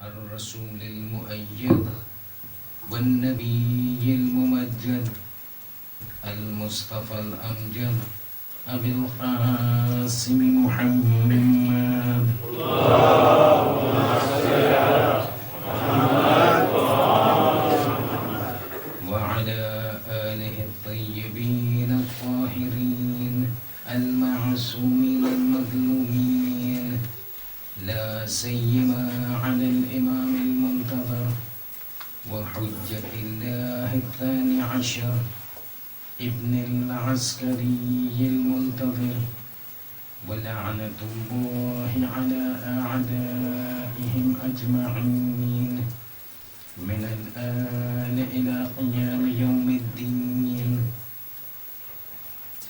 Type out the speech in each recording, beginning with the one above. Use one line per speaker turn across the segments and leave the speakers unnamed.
الرسول المؤيد والنبي الممجد المصطفى الأمجد أبي القاسم محمد. اللهم صل على محمد وعلى آله الطيبين الطاهرين المعصومين المظلومين، لا سيما على الإمام المنتظر وحجة الله الثاني عشر ابن العسكري المنتظر، ولعنة الله على أعدائهم أجمعين من الآن إلى قيام يوم الدين.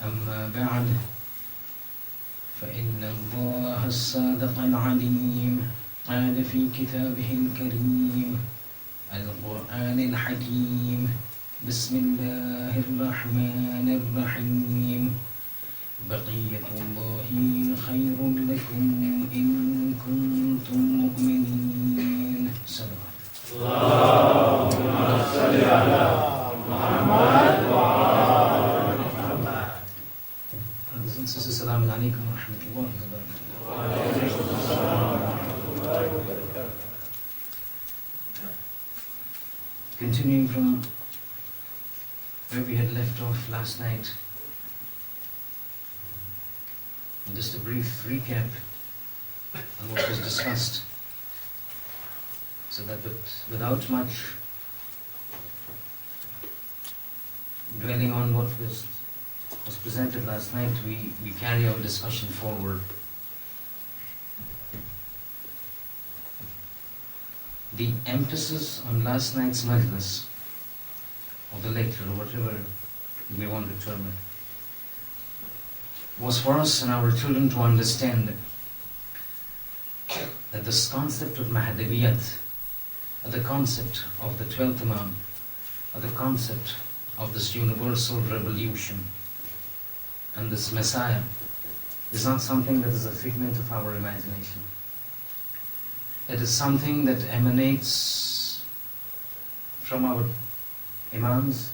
أما بعد، فإن الله الصادق العليم قال في كتابه الكريم القرآن الحكيم: بسم الله الرحمن الرحيم، بقية الله خير لكم إن كنتم مؤمنين. صلوات اللهم صل على محمد وعلى محمد. Brothers and sisters, Assalamu alaikum wa rahmatullahi wa barakatuh. Wa alaikum assalam wa rahmatullahi wa barakatuh. Continuing from where we had left off last night, and just a brief recap on what was discussed, so that without much dwelling on what was presented last night, we carry our discussion forward. The emphasis on last night's majlis, or the lecture, or whatever you may want to term it, was for us and our children to understand that this concept of Mahdaviyyat, or the concept of the 12th Imam, or the concept of this universal revolution and this Messiah, is not something that is a figment of our imagination. It is something that emanates from our Imams,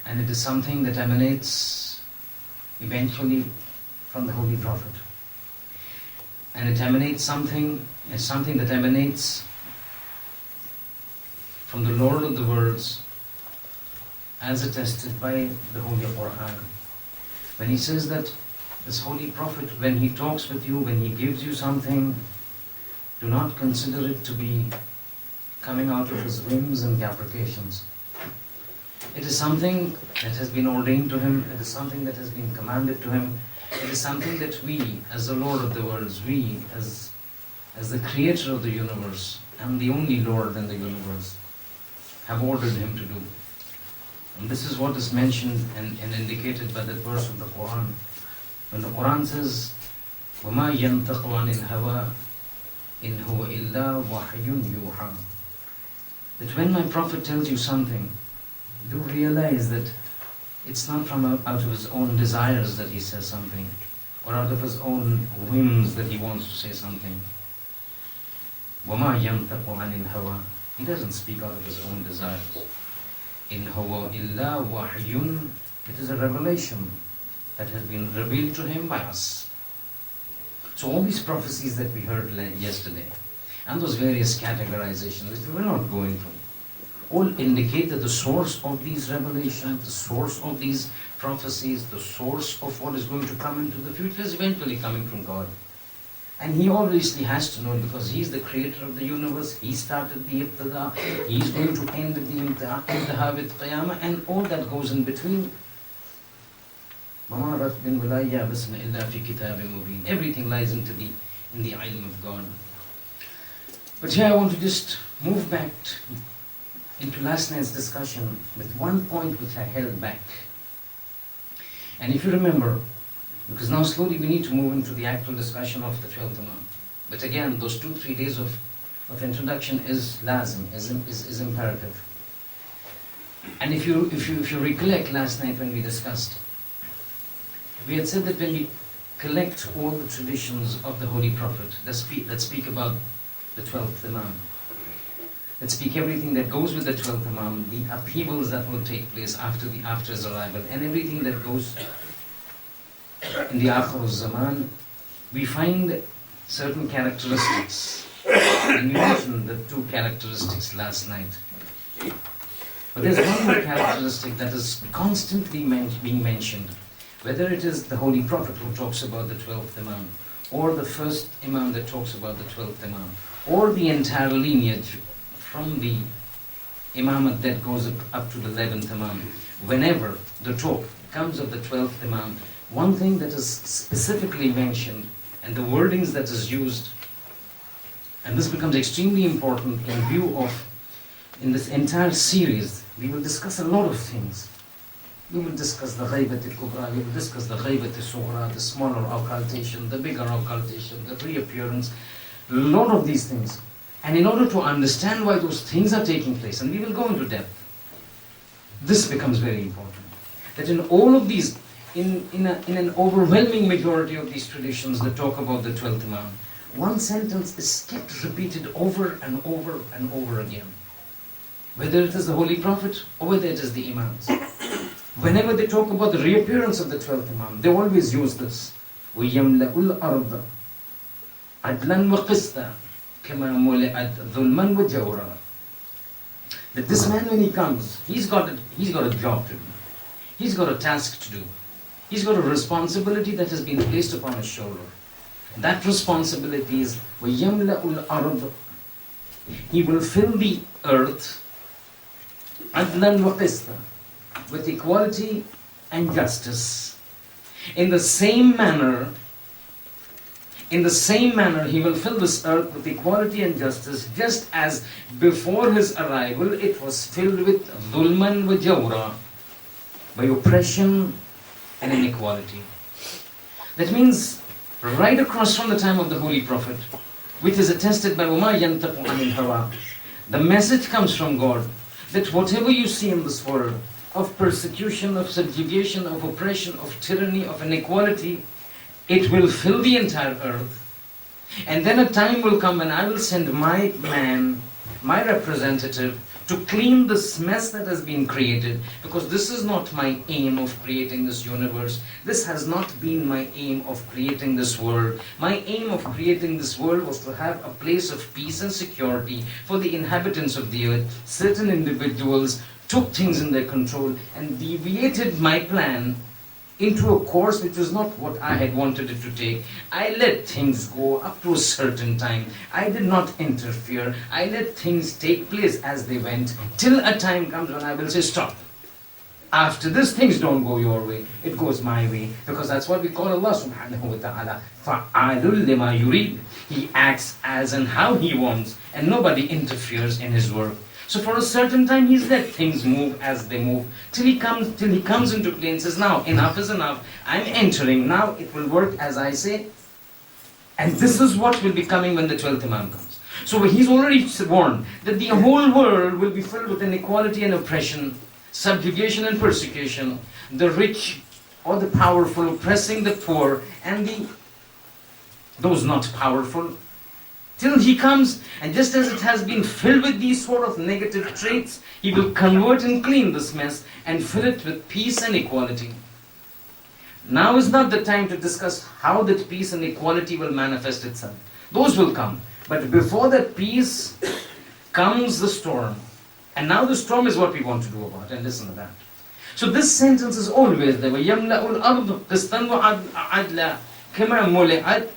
and it is something that emanates eventually from the Holy Prophet. And it emanates something that emanates from the Lord of the worlds, as attested by the Holy Quran. When he says that this Holy Prophet, when he talks with you, when he gives you something, do not consider it to be coming out of his whims and capriciations. It is something that has been ordained to him, it is something that has been commanded to him, it is something that we, as the Lord of the worlds, we, as the creator of the universe, and the only Lord in the universe, have ordered him to do. And this is what is mentioned and indicated by that verse of the Quran. When the Quran says, وَمَا يَنْتَقُ عَنِ الْهَوَىٰ إِنْ هُوَ إِلَّا وَحْيٌ يُوحَىٰ, that when my Prophet tells you something, do realize that it's not from out of his own desires that he says something, or out of his own whims that he wants to say something. وَمَا يَنْتَقُ عَنِ الْهَوَىٰ, he doesn't speak out of his own desires. إِنْ هُوَ إِلَّا وَحْيٌ, it is a revelation that has been revealed to him by us. So all these prophecies that we heard yesterday, and those various categorizations which we were not going through, all indicate that the source of these revelations, the source of these prophecies, the source of what is going to come into the future is eventually coming from God. And he obviously has to know, because he's the creator of the universe, he started the ibtada, he's going to end the intaha with qiyamah, and all that goes in between. Everything lies in the ilm of God. But here I want to just move back into last night's discussion with one point which I held back. And if you remember, because now slowly we need to move into the actual discussion of the 12th Imam. But again, those 2-3 days of introduction is lazim, is imperative. And if you recollect last night when we discussed, we had said that when we collect all the traditions of the Holy Prophet that speak about the 12th Imam. Let's speak everything that goes with the 12th Imam, the upheavals that will take place after his arrival, and everything that goes in the Akhir Zaman. We find certain characteristics. And we mentioned the 2 characteristics last night. But there's one more characteristic that is constantly being mentioned. Whether it is the Holy Prophet who talks about the 12th Imam, or the first Imam that talks about the 12th Imam, or the entire lineage from the Imamate that goes up to the 11th Imam. Whenever the talk comes of the 12th Imam, one thing that is specifically mentioned and the wordings that is used, and this becomes extremely important in view of, in this entire series, we will discuss a lot of things. We will discuss the Ghaibat al-Kubra, we will discuss the Ghaibat al-Sughra, the smaller occultation, the bigger occultation, the reappearance, a lot of these things. And in order to understand why those things are taking place, and we will go into depth, this becomes very important. That in all of these, in an overwhelming majority of these traditions that talk about the 12th Imam, one sentence is kept repeated over and over and over again. Whether it is the Holy Prophet or whether it is the Imams. Whenever they talk about the reappearance of the 12th Imam, they always use this. وَيَمْلَأُ الْأَرْضَ عَدْلًا وَقِسْطًا كَمَا مُلِئَتْ ظُلْمًا وَجَوْرًا. That this man, when he comes, he's got a job to do. He's got a task to do. He's got a responsibility that has been placed upon his shoulder. That responsibility is وَيَمْلَأُ الْأَرْضَ. He will fill the earth عَدْلًا وَقِسْطًا, with equality and justice. In the same manner, he will fill this earth with equality and justice, just as before his arrival it was filled with dhulman wa jawra, by oppression and inequality. That means right across from the time of the Holy Prophet, which is attested by وَمَا يَنْتَقُ عَنِ الْهَوَىٰ, the message comes from God that whatever you see in this world of persecution, of subjugation, of oppression, of tyranny, of inequality, it will fill the entire earth. And then a time will come when I will send my man, my representative, to clean this mess that has been created. Because this is not my aim of creating this universe. This has not been my aim of creating this world. My aim of creating this world was to have a place of peace and security for the inhabitants of the earth. Certain individuals took things in their control and deviated my plan into a course which was not what I had wanted it to take. I let things go up to a certain time. I did not interfere. I let things take place as they went, till a time comes when I will say, stop. After this, things don't go your way. It goes my way. Because that's what we call Allah subhanahu wa ta'ala. فَعَالٌ لِمَا يُرِيدُ. He acts as and how He wants, and nobody interferes in His work. So for a certain time, He's let things move as they move, till He comes into play and says, now enough is enough. I'm entering. Now it will work as I say. And this is what will be coming when the 12th Imam comes. So He's already warned that the whole world will be filled with inequality and oppression, subjugation and persecution, the rich or the powerful oppressing the poor, and those not powerful. Till He comes, and just as it has been filled with these sort of negative traits, He will convert and clean this mess and fill it with peace and equality. Now is not the time to discuss how that peace and equality will manifest itself. Those will come. But before that peace comes the storm. And now the storm is what we want to do about, and listen to that. So this sentence is always there. وَيَمْلَأُ الْأَرْضُ قِسْطًا وَعَدْلًا كَمَا مُلِئَتْ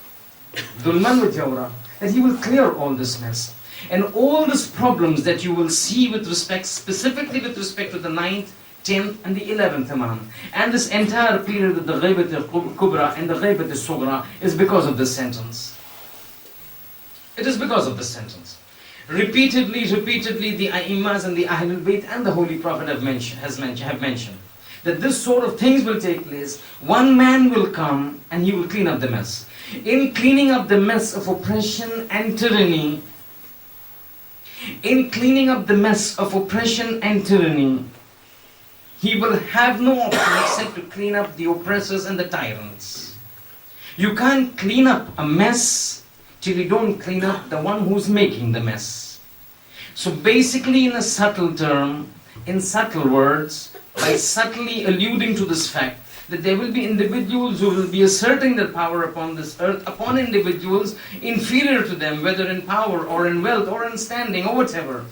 ظُلْمًا وَجَوْرًا. That He will clear all this mess. And all these problems that you will see with respect, specifically with respect to the 9th, 10th and the 11th Imam. And this entire period of the Ghaibat al-Kubra and the Ghaibat al-Sughra is because of this sentence. It is because of this sentence. Repeatedly, the A'immas and the Ahlul Bayt and the Holy Prophet have mentioned that this sort of things will take place. One man will come and he will clean up the mess. In cleaning up the mess of oppression and tyranny, he will have no option except to clean up the oppressors and the tyrants. You can't clean up a mess till you don't clean up the one who's making the mess. So basically, in a subtle term, in subtle words, by subtly alluding to this fact, that there will be individuals who will be asserting their power upon this earth, upon individuals inferior to them, whether in power or in wealth or in standing or whatever.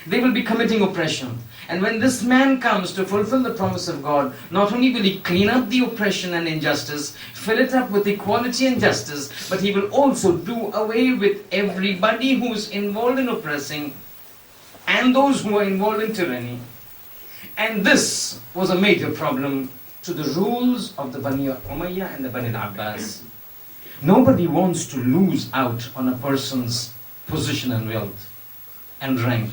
They will be committing oppression. And when this man comes to fulfill the promise of God, not only will he clean up the oppression and injustice, fill it up with equality and justice, but he will also do away with everybody who is involved in oppressing and those who are involved in tyranny. And this was a major problem to the rules of the Bani Umayyah and the Bani Abbas. Nobody wants to lose out on a person's position and wealth and rank.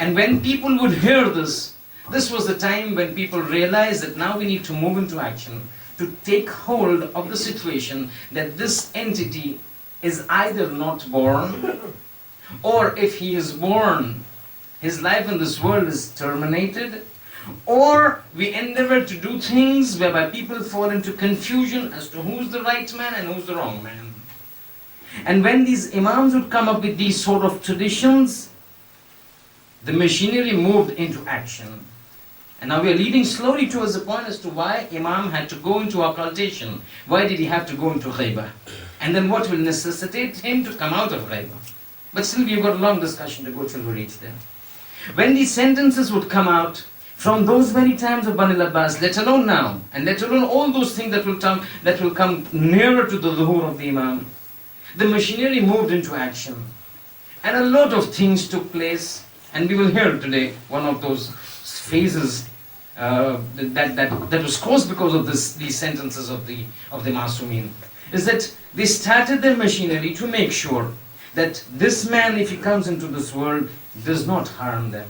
And when people would hear this, this was the time when people realized that now we need to move into action to take hold of the situation that this entity is either not born, or if he is born, his life in this world is terminated, or we endeavor to do things whereby people fall into confusion as to who's the right man and who's the wrong man. And when these imams would come up with these sort of traditions, the machinery moved into action. And now we are leading slowly towards the point as to why Imam had to go into occultation. Why did he have to go into ghaibah? And then what will necessitate him to come out of ghaibah? But still we've got a long discussion to go till we reach there. When these sentences would come out from those very times of Bani Abbas, let alone now, and let alone all those things that will come nearer to the zuhur of the Imam, the machinery moved into action. And a lot of things took place. And we will hear today one of those phases that was caused because of these sentences of the Masumeen, is that they started their machinery to make sure that this man, if he comes into this world, does not harm them.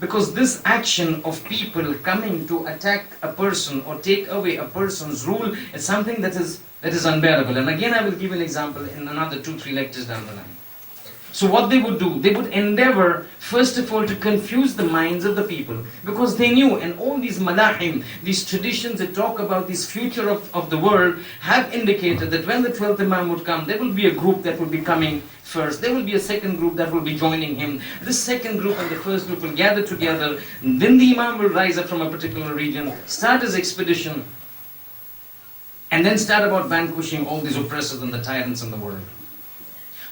Because this action of people coming to attack a person or take away a person's rule is something that is unbearable. And again, I will give an example in another 2-3 lectures down the line. So what they would do, they would endeavor, first of all, to confuse the minds of the people. Because they knew, and all these malahim, these traditions that talk about this future of the world, have indicated that when the 12th Imam would come, there will be a group that will be coming first. There will be a second group that will be joining him. This second group and the first group will gather together. Then the Imam will rise up from a particular region, start his expedition, and then start about vanquishing all these oppressors and the tyrants in the world.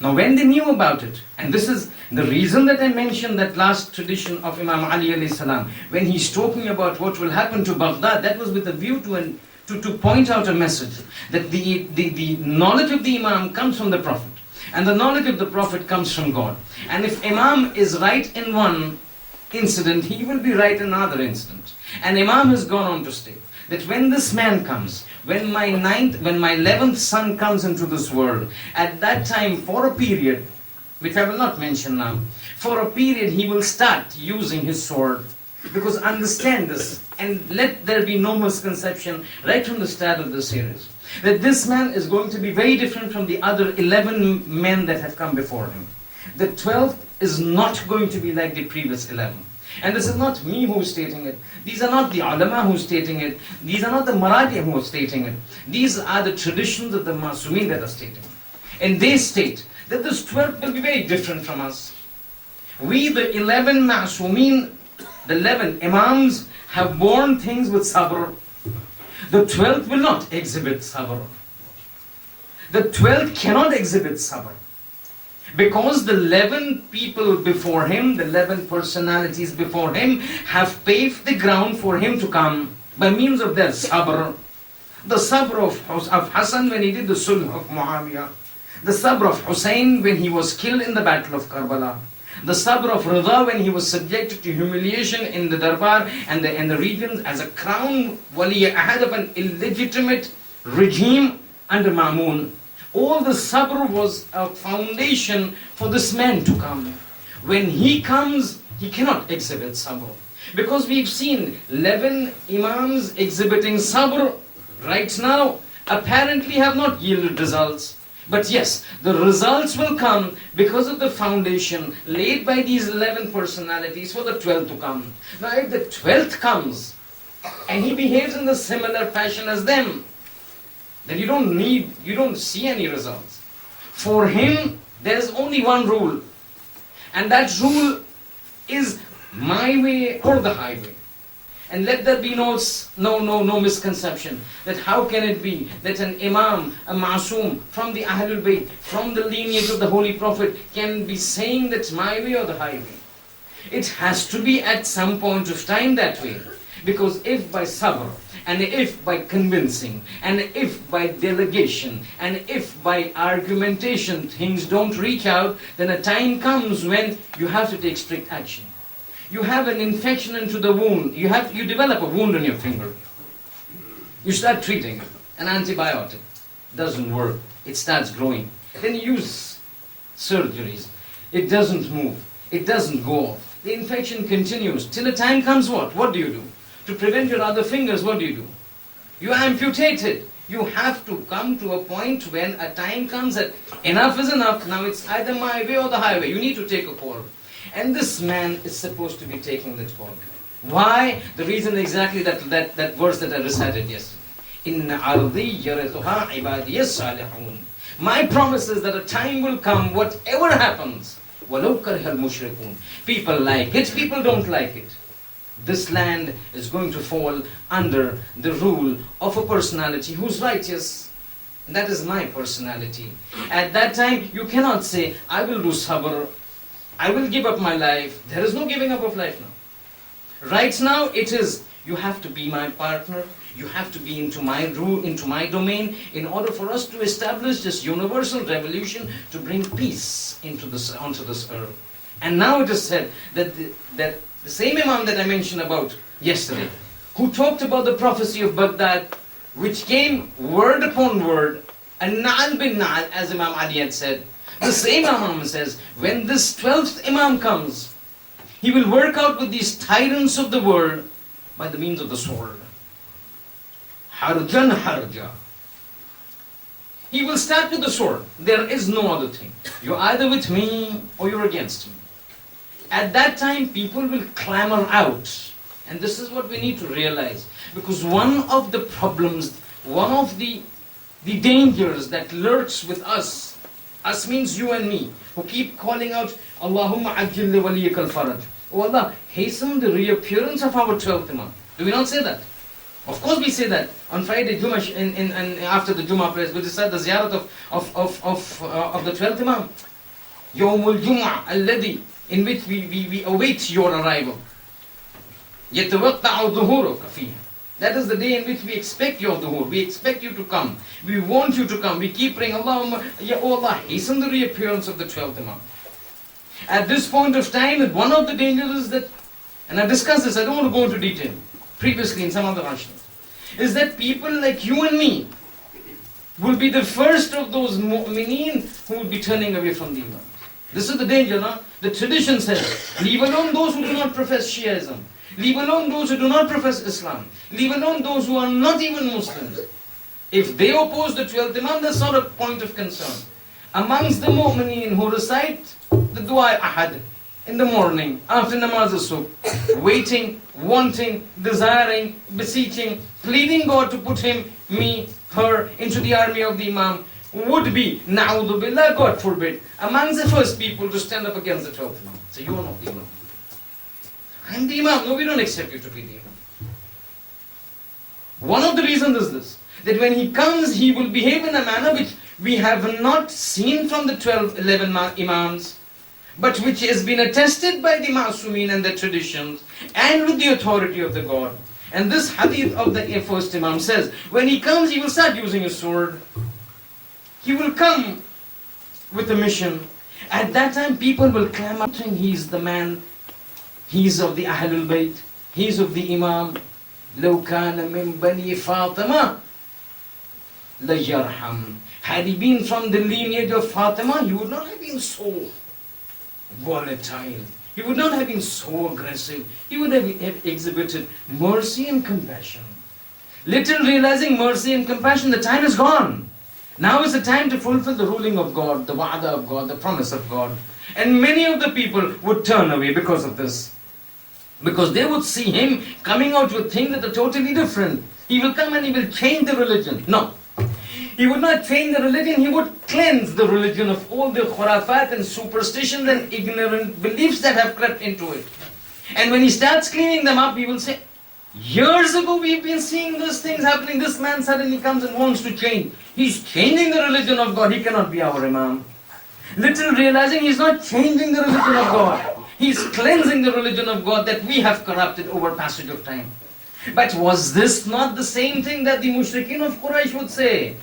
Now when they knew about it, and this is the reason that I mentioned that last tradition of Imam Ali alayhi salam, when he's talking about what will happen to Baghdad, that was with a view to point out a message, that the knowledge of the Imam comes from the Prophet, and the knowledge of the Prophet comes from God. And if Imam is right in one incident, he will be right in another incident. And Imam has gone on to state that when this man comes, when my 11th son comes into this world, at that time, for a period, which I will not mention now, for a period he will start using his sword. Because understand this, and let there be no misconception right from the start of this series, that this man is going to be very different from the other 11 men that have come before him. The 12th is not going to be like the previous 11. And this is not me who is stating it. These are not the ulama who is stating it. These are not the Marathi who are stating it. These are the traditions of the Masumeen that are stating it. And they state that this 12th will be very different from us. We, the 11 Masumeen, the 11 Imams, have borne things with sabr. The 12th will not exhibit sabr. The 12th cannot exhibit sabr. Because the 11 people before him, the 11 personalities before him, have paved the ground for him to come by means of their sabr. The sabr of Hassan when he did the sulh of Muawiyah. The sabr of Hussein when he was killed in the battle of Karbala. The sabr of Rida when he was subjected to humiliation in the Darbar and the regions as a crown wali ahad of an illegitimate regime under Ma'mun. All the sabr was a foundation for this man to come. When he comes, he cannot exhibit sabr. Because we've seen 11 imams exhibiting sabr right now, apparently have not yielded results. But yes, the results will come because of the foundation laid by these 11 personalities for the 12th to come. Now if the 12th comes, and he behaves in the similar fashion as them, then you don't see any results. For him, there is only one rule. And that rule is my way or the highway. And let there be no misconception that how can it be that an imam, a masoom from the Ahlul Bayt, from the lineage of the Holy Prophet can be saying that's my way or the highway. It has to be at some point of time that way. Because if by sabr, and if by convincing, and if by delegation, and if by argumentation things don't reach out, then a time comes when you have to take strict action. You have an infection into the wound. You develop a wound on your finger. You start treating it. An antibiotic doesn't work. It starts growing. Then you use surgeries. It doesn't move. It doesn't go off. The infection continues till a time comes what? What do you do? To prevent your other fingers, what do? You amputate it. You have to come to a point when a time comes that enough is enough. Now it's either my way or the highway. You need to take a call. And this man is supposed to be taking that call. Why? The reason exactly that verse that I recited yesterday. Inna ardi yarithuha ibadiyas salihun. My promise is that a time will come, whatever happens, walau karihal mushrikun. People like it, people don't like it. This land is going to fall under the rule of a personality who's righteous. That is my personality. At that time, you cannot say, I will do sabr, I will give up my life. There is no giving up of life now. Right now, it is, you have to be my partner, you have to be into my rule, into my domain, in order for us to establish this universal revolution to bring peace onto this earth. And now it is said that the same Imam that I mentioned about yesterday, who talked about the prophecy of Baghdad, which came word upon word, and Na'al bin Na'al, as Imam Ali had said, the same Imam says, when this 12th Imam comes, he will work out with these tyrants of the world by the means of the sword. Harjan harja. He will start with the sword. There is no other thing. You're either with me or you're against me. At that time, people will clamor out. And this is what we need to realize. Because one of the problems, one of the dangers that lurks with us means you and me, who keep calling out, Allahumma ajil li waliyik al-faraj. Oh Allah, hasten the reappearance of our 12th Imam. Do we not say that? Of course we say that. On Friday, and after the Jummah prayers, we recite the ziyarat of the 12th Imam. Yawmul Jum'ah alladhi, in which we await your arrival. يَتَوَقَّعُ ظُهُورُكَ فِيهِ. That is the day in which we expect your dhuhur. We expect you to come. We want you to come. We keep praying, Allahumma, Ya Allah, hasten the reappearance of the 12th Imam. At this point of time, one of the dangers is that, and I discussed this, I don't want to go into detail, previously in some other ashras, is that people like you and me will be the first of those mu'mineen who will be turning away from the Imam. This is the danger, no? The tradition says, leave alone those who do not profess Shiaism. Leave alone those who do not profess Islam. Leave alone those who are not even Muslims. If they oppose the 12th Imam, that's not a point of concern. Amongst the mu'mineen who recite the dua ahad in the morning, after namaz al-subh, waiting, wanting, desiring, beseeching, pleading God to put him, me, her, into the army of the Imam, would be, na'udhu billah, God forbid, amongst the first people to stand up against the 12th Imam. So you are not the Imam. I'm the Imam. No, we don't accept you to be the Imam. One of the reasons is this, that when he comes, he will behave in a manner which we have not seen from the 11 Imams, but which has been attested by the Ma'sumin and the traditions, and with the authority of the God. And this hadith of the first Imam says, when he comes, he will start using a sword. He will come with a mission. At that time, people will clamor, he's the man, he's of the Ahlul Bayt, he's of the Imam. لو كان من بني فاطمة ليرحم. Had he been from the lineage of Fatima, he would not have been so volatile. He would not have been so aggressive. He would have exhibited mercy and compassion. Little realizing mercy and compassion, the time is gone. Now is the time to fulfill the ruling of God, the wa'ada of God, the promise of God. And many of the people would turn away because of this. Because they would see him coming out with things that are totally different. He will come and he will change the religion. No. He would not change the religion, he would cleanse the religion of all the khurafat and superstitions and ignorant beliefs that have crept into it. And when he starts cleaning them up, he will say, years ago we've been seeing these things happening. This man suddenly comes and wants to change. He's changing the religion of God. He cannot be our Imam. Little realizing he's not changing the religion of God. He's cleansing the religion of God that we have corrupted over passage of time. But was this not the same thing that the mushrikeen of Quraysh would say?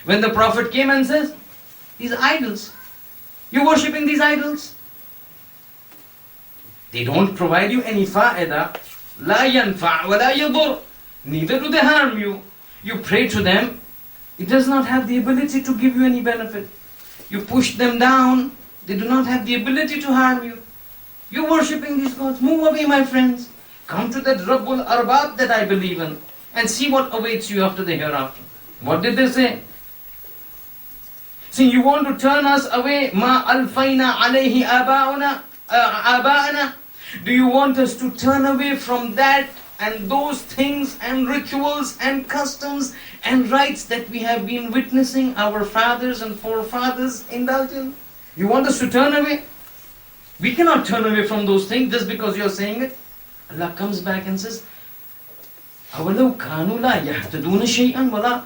When the Prophet came and says, these idols, you're worshipping these idols? They don't provide you any fa'ida. La yanfa' wa la yadur. Neither do they harm you. You pray to them, it does not have the ability to give you any benefit. You push them down, they do not have the ability to harm you. You're worshipping these gods. Move away, my friends. Come to that Rabbul Arbab that I believe in and see what awaits you after the hereafter. What did they say? See, you want to turn us away, ma alfayna alayhi aba'ana. Do you want us to turn away from that and those things and rituals and customs and rites that we have been witnessing our fathers and forefathers indulge in? You want us to turn away? We cannot turn away from those things just because you're saying it. Allah comes back and says, أَوَلَوْ كَانُوا لَا يَحْتَدُونَ شَيْئًا وَلَا.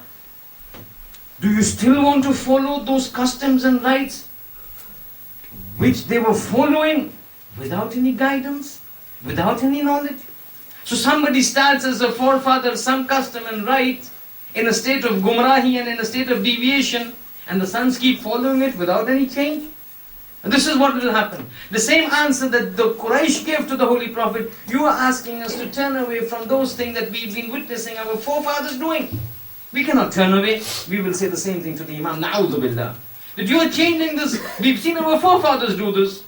Do you still want to follow those customs and rites which they were following without any guidance, without any knowledge? So somebody starts as a forefather some custom and rite in a state of gumrahi and in a state of deviation, and the sons keep following it without any change. And this is what will happen. The same answer that the Quraysh gave to the Holy Prophet, you are asking us to turn away from those things that we've been witnessing our forefathers doing. We cannot turn away. We will say the same thing to the Imam, Na'udhu billah. That you are changing this. We've seen our forefathers do this.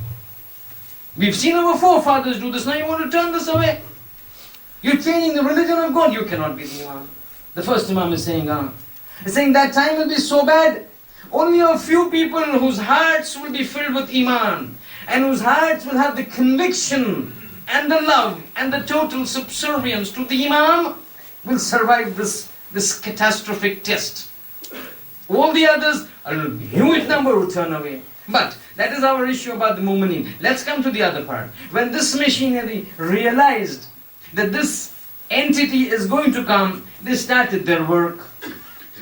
We've seen our forefathers do this. Now you want to turn this away. You're changing the religion of God. You cannot be the Imam. The first Imam is saying, He's saying that time will be so bad. Only a few people whose hearts will be filled with Iman and whose hearts will have the conviction and the love and the total subservience to the Imam will survive this catastrophic test. All the others, a huge number will turn away. But that is our issue about the Mu'mineen. Let's come to the other part. When this machinery realized that this entity is going to come, they started their work.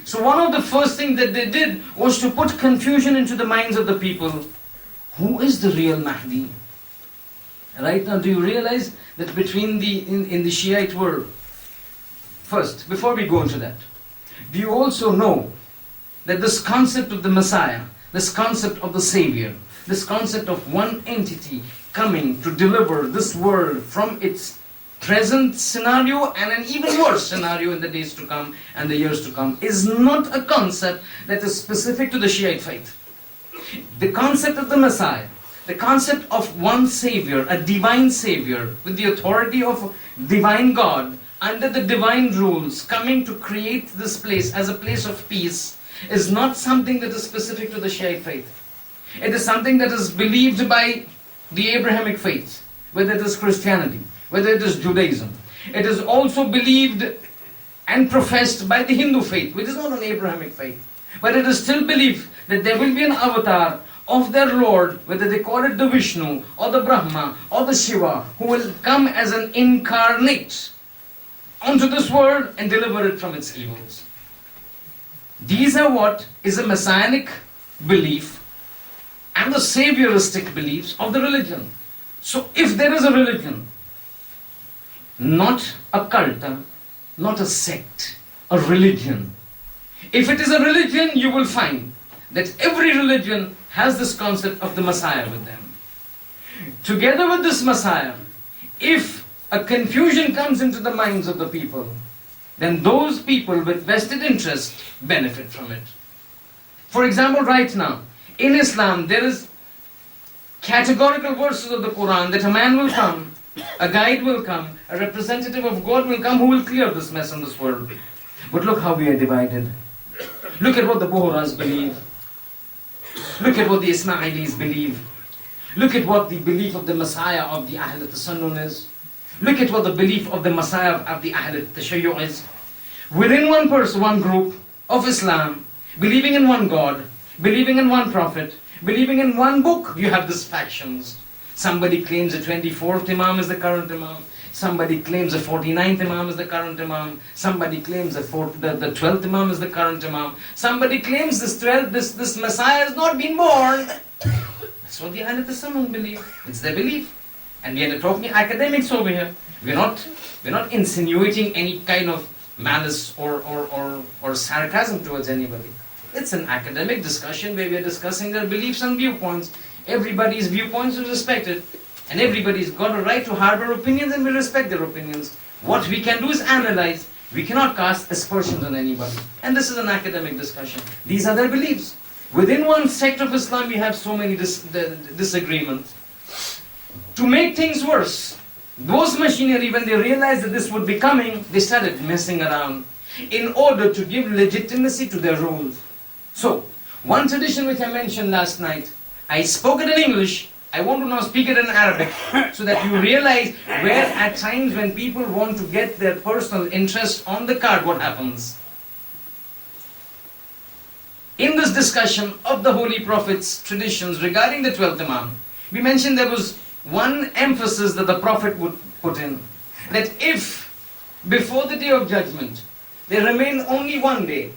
So one of the first things that they did was to put confusion into the minds of the people. Who is the real Mahdi? Right now, do you realize that in the Shiite world, first, before we go into that, do you also know that this concept of the Messiah, this concept of the Savior, this concept of one entity coming to deliver this world from its present scenario and an even worse scenario in the days to come and the years to come is not a concept that is specific to the Shiite faith. The concept of the Messiah, the concept of one Savior, a divine Savior with the authority of divine God under the divine rules coming to create this place as a place of peace is not something that is specific to the Shiite faith. It is something that is believed by the Abrahamic faith, whether it is Christianity, whether it is Judaism. It is also believed and professed by the Hindu faith, which is not an Abrahamic faith. But it is still believed that there will be an avatar of their Lord, whether they call it the Vishnu or the Brahma or the Shiva, who will come as an incarnate onto this world and deliver it from its evils. These are what is a messianic belief and the savioristic beliefs of the religion. So if there is a religion, not a cult, not a sect, a religion. If it is a religion, you will find that every religion has this concept of the Messiah with them. Together with this Messiah, if a confusion comes into the minds of the people, then those people with vested interest benefit from it. For example, right now, in Islam, there is categorical verses of the Quran that a man will come, a guide will come, a representative of God will come who will clear this mess in this world. But look how we are divided. Look at what the Bohras believe. Look at what the Ismailis believe. Look at what the belief of the Messiah of the Ahl al-Tasannun is. Look at what the belief of the Messiah of the Ahl al-Tashayyu is. Within one person, one group of Islam, Believing in one God, believing in one prophet, believing in one book, you have these factions. Somebody claims the 24th Imam is the current Imam. Somebody claims the 49th Imam is the current Imam. Somebody claims the 12th Imam is the current Imam. Somebody claims this Messiah has not been born. That's what the Ahlul Sunnah believe. It's their belief. And we are talking academics over here. We're not insinuating any kind of malice or sarcasm towards anybody. It's an academic discussion where we are discussing their beliefs and viewpoints. Everybody's viewpoints are respected, and everybody's got a right to harbor opinions, and we respect their opinions. What we can do is analyze. We cannot cast aspersions on anybody. And this is an academic discussion. These are their beliefs. Within one sect of Islam, we have so many disagreements. To make things worse, those machinery, when they realized that this would be coming, they started messing around in order to give legitimacy to their rules. So, one tradition which I mentioned last night, I spoke it in English, I want to now speak it in Arabic, so that you realize where at times when people want to get their personal interest on the card, what happens. In this discussion of the Holy Prophet's traditions regarding the 12th Imam, we mentioned there was one emphasis that the Prophet would put in, that if before the Day of Judgment there remained only one day,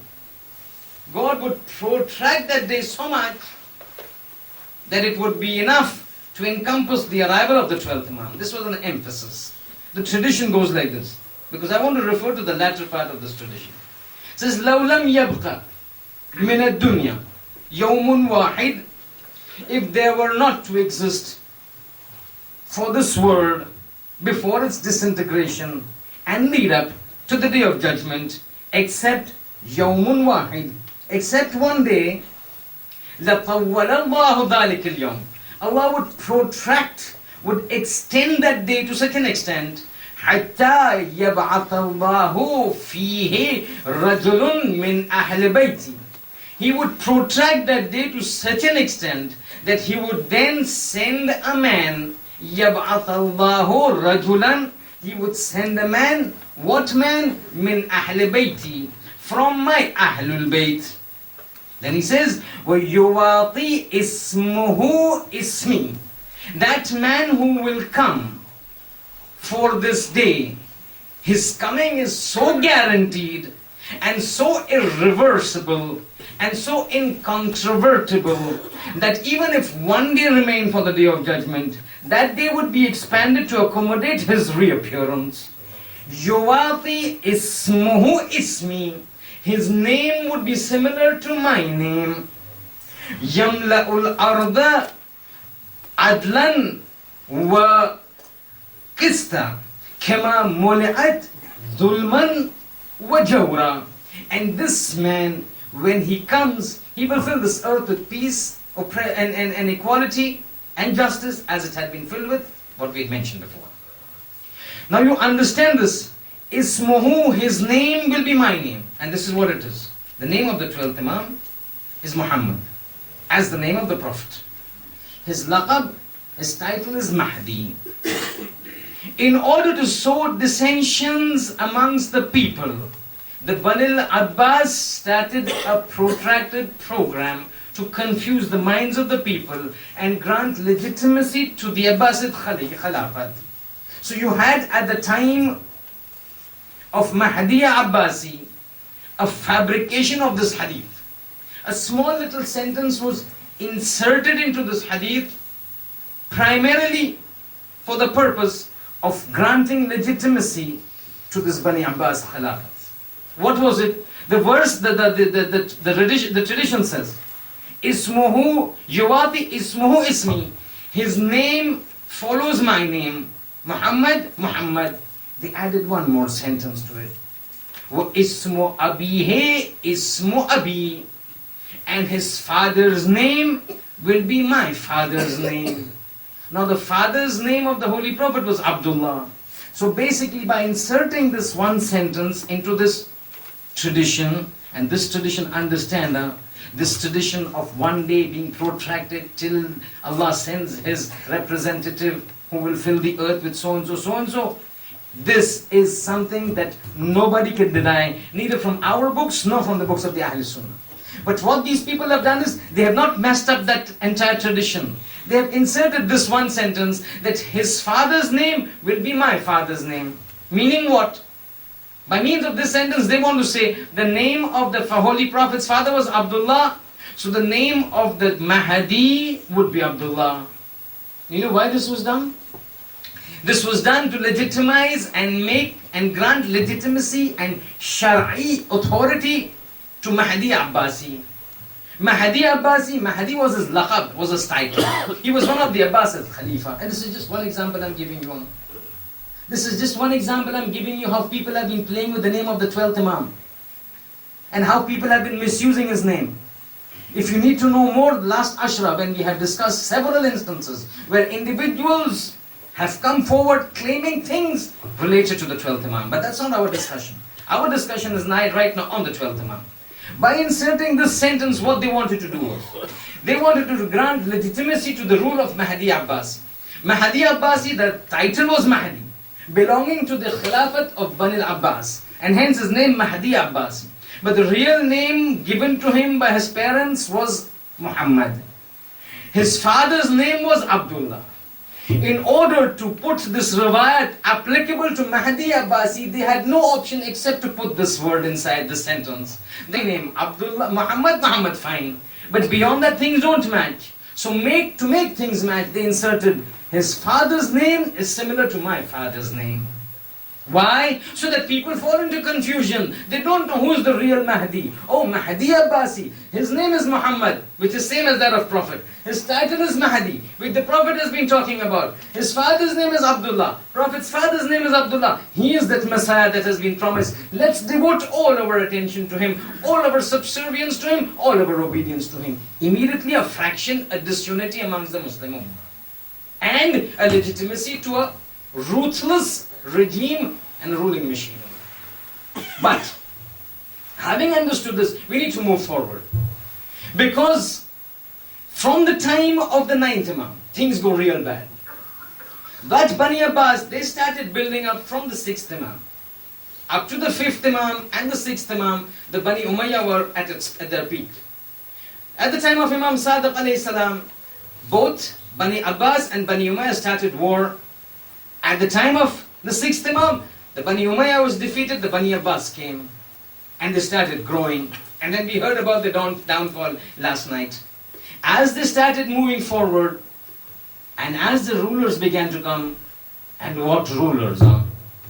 God would protract that day so much that it would be enough to encompass the arrival of the 12th Imam. This was an emphasis. The tradition goes like this, because I want to refer to the latter part of this tradition. It says, لَوْ لَمْ يَبْقَ مِنَ الدُّنْيَا يَوْمٌ وَاحِدٌ. If there were not to exist for this world before its disintegration and lead up to the Day of Judgment, except يَوْمٌ وَاحِدٌ, except one day, لَطَوَّلَ اللَّهُ ذَلِكَ الْيَوْمِ. Allah would protract, would extend that day to such an extent, حَتَّى يَبْعَثَ اللَّهُ فِيهِ رَجُلٌ مِّنْ أَهْلِ بَيْتِ. He would protract that day to such an extent that he would then send a man, يَبْعَثَ اللَّهُ رَجُلًا, he would send a man, what man? مِّنْ أَهْلِ بَيْتِ, from my Ahlul Bayt. Then he says, وَيُوَاطِي إِسْمُهُ إِسْمِي. That man who will come for this day, his coming is so guaranteed and so irreversible and so incontrovertible that even if one day remained for the Day of Judgment, that day would be expanded to accommodate his reappearance. يُوَاطِي إِسْمُهُ إِسْمِي. His name would be similar to my name. يَمْلَأُ الْأَرْضَ عَدْلًا وَقِسْطًا كَمَا مُلِئَتْ ظُلْمًا وَجَوْرًا. And this man, when he comes, he will fill this earth with peace and equality and justice as it had been filled with what we had mentioned before. Now you understand this. Ismuhu, his name will be my name. And this is what it is. The name of the 12th Imam is Muhammad, as the name of the Prophet. His laqab, his title is Mahdi. In order to sow dissensions amongst the people, the Bani Abbas started a protracted program to confuse the minds of the people and grant legitimacy to the Abbasid Khilafat. So you had at the time of Mahdi Abbasi a fabrication of this hadith. A small little sentence was inserted into this hadith primarily for the purpose of granting legitimacy to this Bani Abbas Khilafat. What was it? The verse, the tradition says, Ismuhu yuwati ismuhu ismi. His name follows my name. Muhammad, Muhammad. They added one more sentence to it. Ismu abihi ismu abi. And his father's name will be my father's name. Now the father's name of the Holy Prophet was Abdullah. So basically by inserting this one sentence into this tradition, and this tradition, understand, this tradition of one day being protracted till Allah sends His representative who will fill the earth with so and so, so and so. This is something that nobody can deny, neither from our books nor from the books of the Ahl Sunnah. But what these people have done is, they have not messed up that entire tradition. They have inserted this one sentence, that his father's name will be my father's name. Meaning what? By means of this sentence, they want to say, the name of the Holy Prophet's father was Abdullah, so the name of the Mahdi would be Abdullah. You know why this was done? This was done to legitimize and make and grant legitimacy and Shar'i authority to Mahdi Abbasi. Mahdi was his laqab, was his title. He was one of the Abbasid Khalifa. And this is just one example I'm giving you. This is just one example I'm giving you how people have been playing with the name of the 12th Imam. And how people have been misusing his name. If you need to know more, last Ashra, when we have discussed several instances where individuals have come forward claiming things related to the 12th Imam. But that's not our discussion. Our discussion is right now on the 12th Imam. By inserting this sentence, what they wanted to do was, they wanted to grant legitimacy to the rule of Mahdi Abbasi. Mahdi Abbasi, the title was Mahdi, belonging to the Khilafat of Bani al-Abbas, and hence his name Mahdi Abbasi. But the real name given to him by his parents was Muhammad. His father's name was Abdullah. In order to put this riwayat applicable to Mahdi Abbasi, they had no option except to put this word inside the sentence. The name Abdullah, Muhammad, fine. But beyond that, things don't match. So to make things match, they inserted, his father's name is similar to my father's name. Why? So that people fall into confusion. They don't know who is the real Mahdi. Oh, Mahdi Abbasi. His name is Muhammad, which is same as that of Prophet. His title is Mahdi, which the Prophet has been talking about. His father's name is Abdullah. Prophet's father's name is Abdullah. He is that Messiah that has been promised. Let's devote all our attention to him, all our subservience to him, all our obedience to him. Immediately a fraction, a disunity amongst the Muslim Ummah. And a legitimacy to a ruthless regime and ruling machine. But having understood this, we need to move forward. Because from the time of the 9th Imam, things go real bad. But Bani Abbas, they started building up from the 6th Imam. Up to the 5th Imam and the 6th Imam, the Bani Umayyah were at their peak. At the time of Imam Sadiq alayhi salam, both Bani Abbas and Bani Umayyah started war. At the time of the 6th Imam, the Bani Umayyah was defeated, the Bani Abbas came. And they started growing. And then we heard about the downfall last night. As they started moving forward, and as the rulers began to come, and what rulers,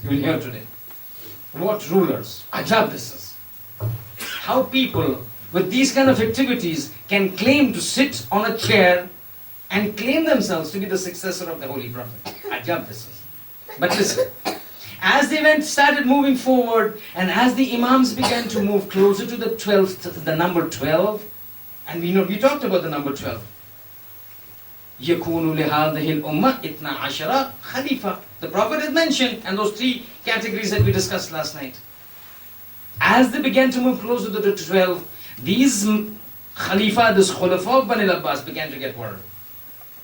you will hear today. What rulers? Ajab this is. How people with these kind of activities can claim to sit on a chair and claim themselves to be the successor of the Holy Prophet. Ajab this is. But listen, as they started moving forward, and as the Imams began to move closer to the number 12, and we talked about the number 12. يَكُونُ لِهَذِهِ الْأُمَّةِ إِثْنَا عَشَرَ خَلِيفَةً. The Prophet had mentioned, and those 3 categories that we discussed last night. As they began to move closer to the 12, these Khalifa, this Khulafa of Bani al-Abbas began to get worried.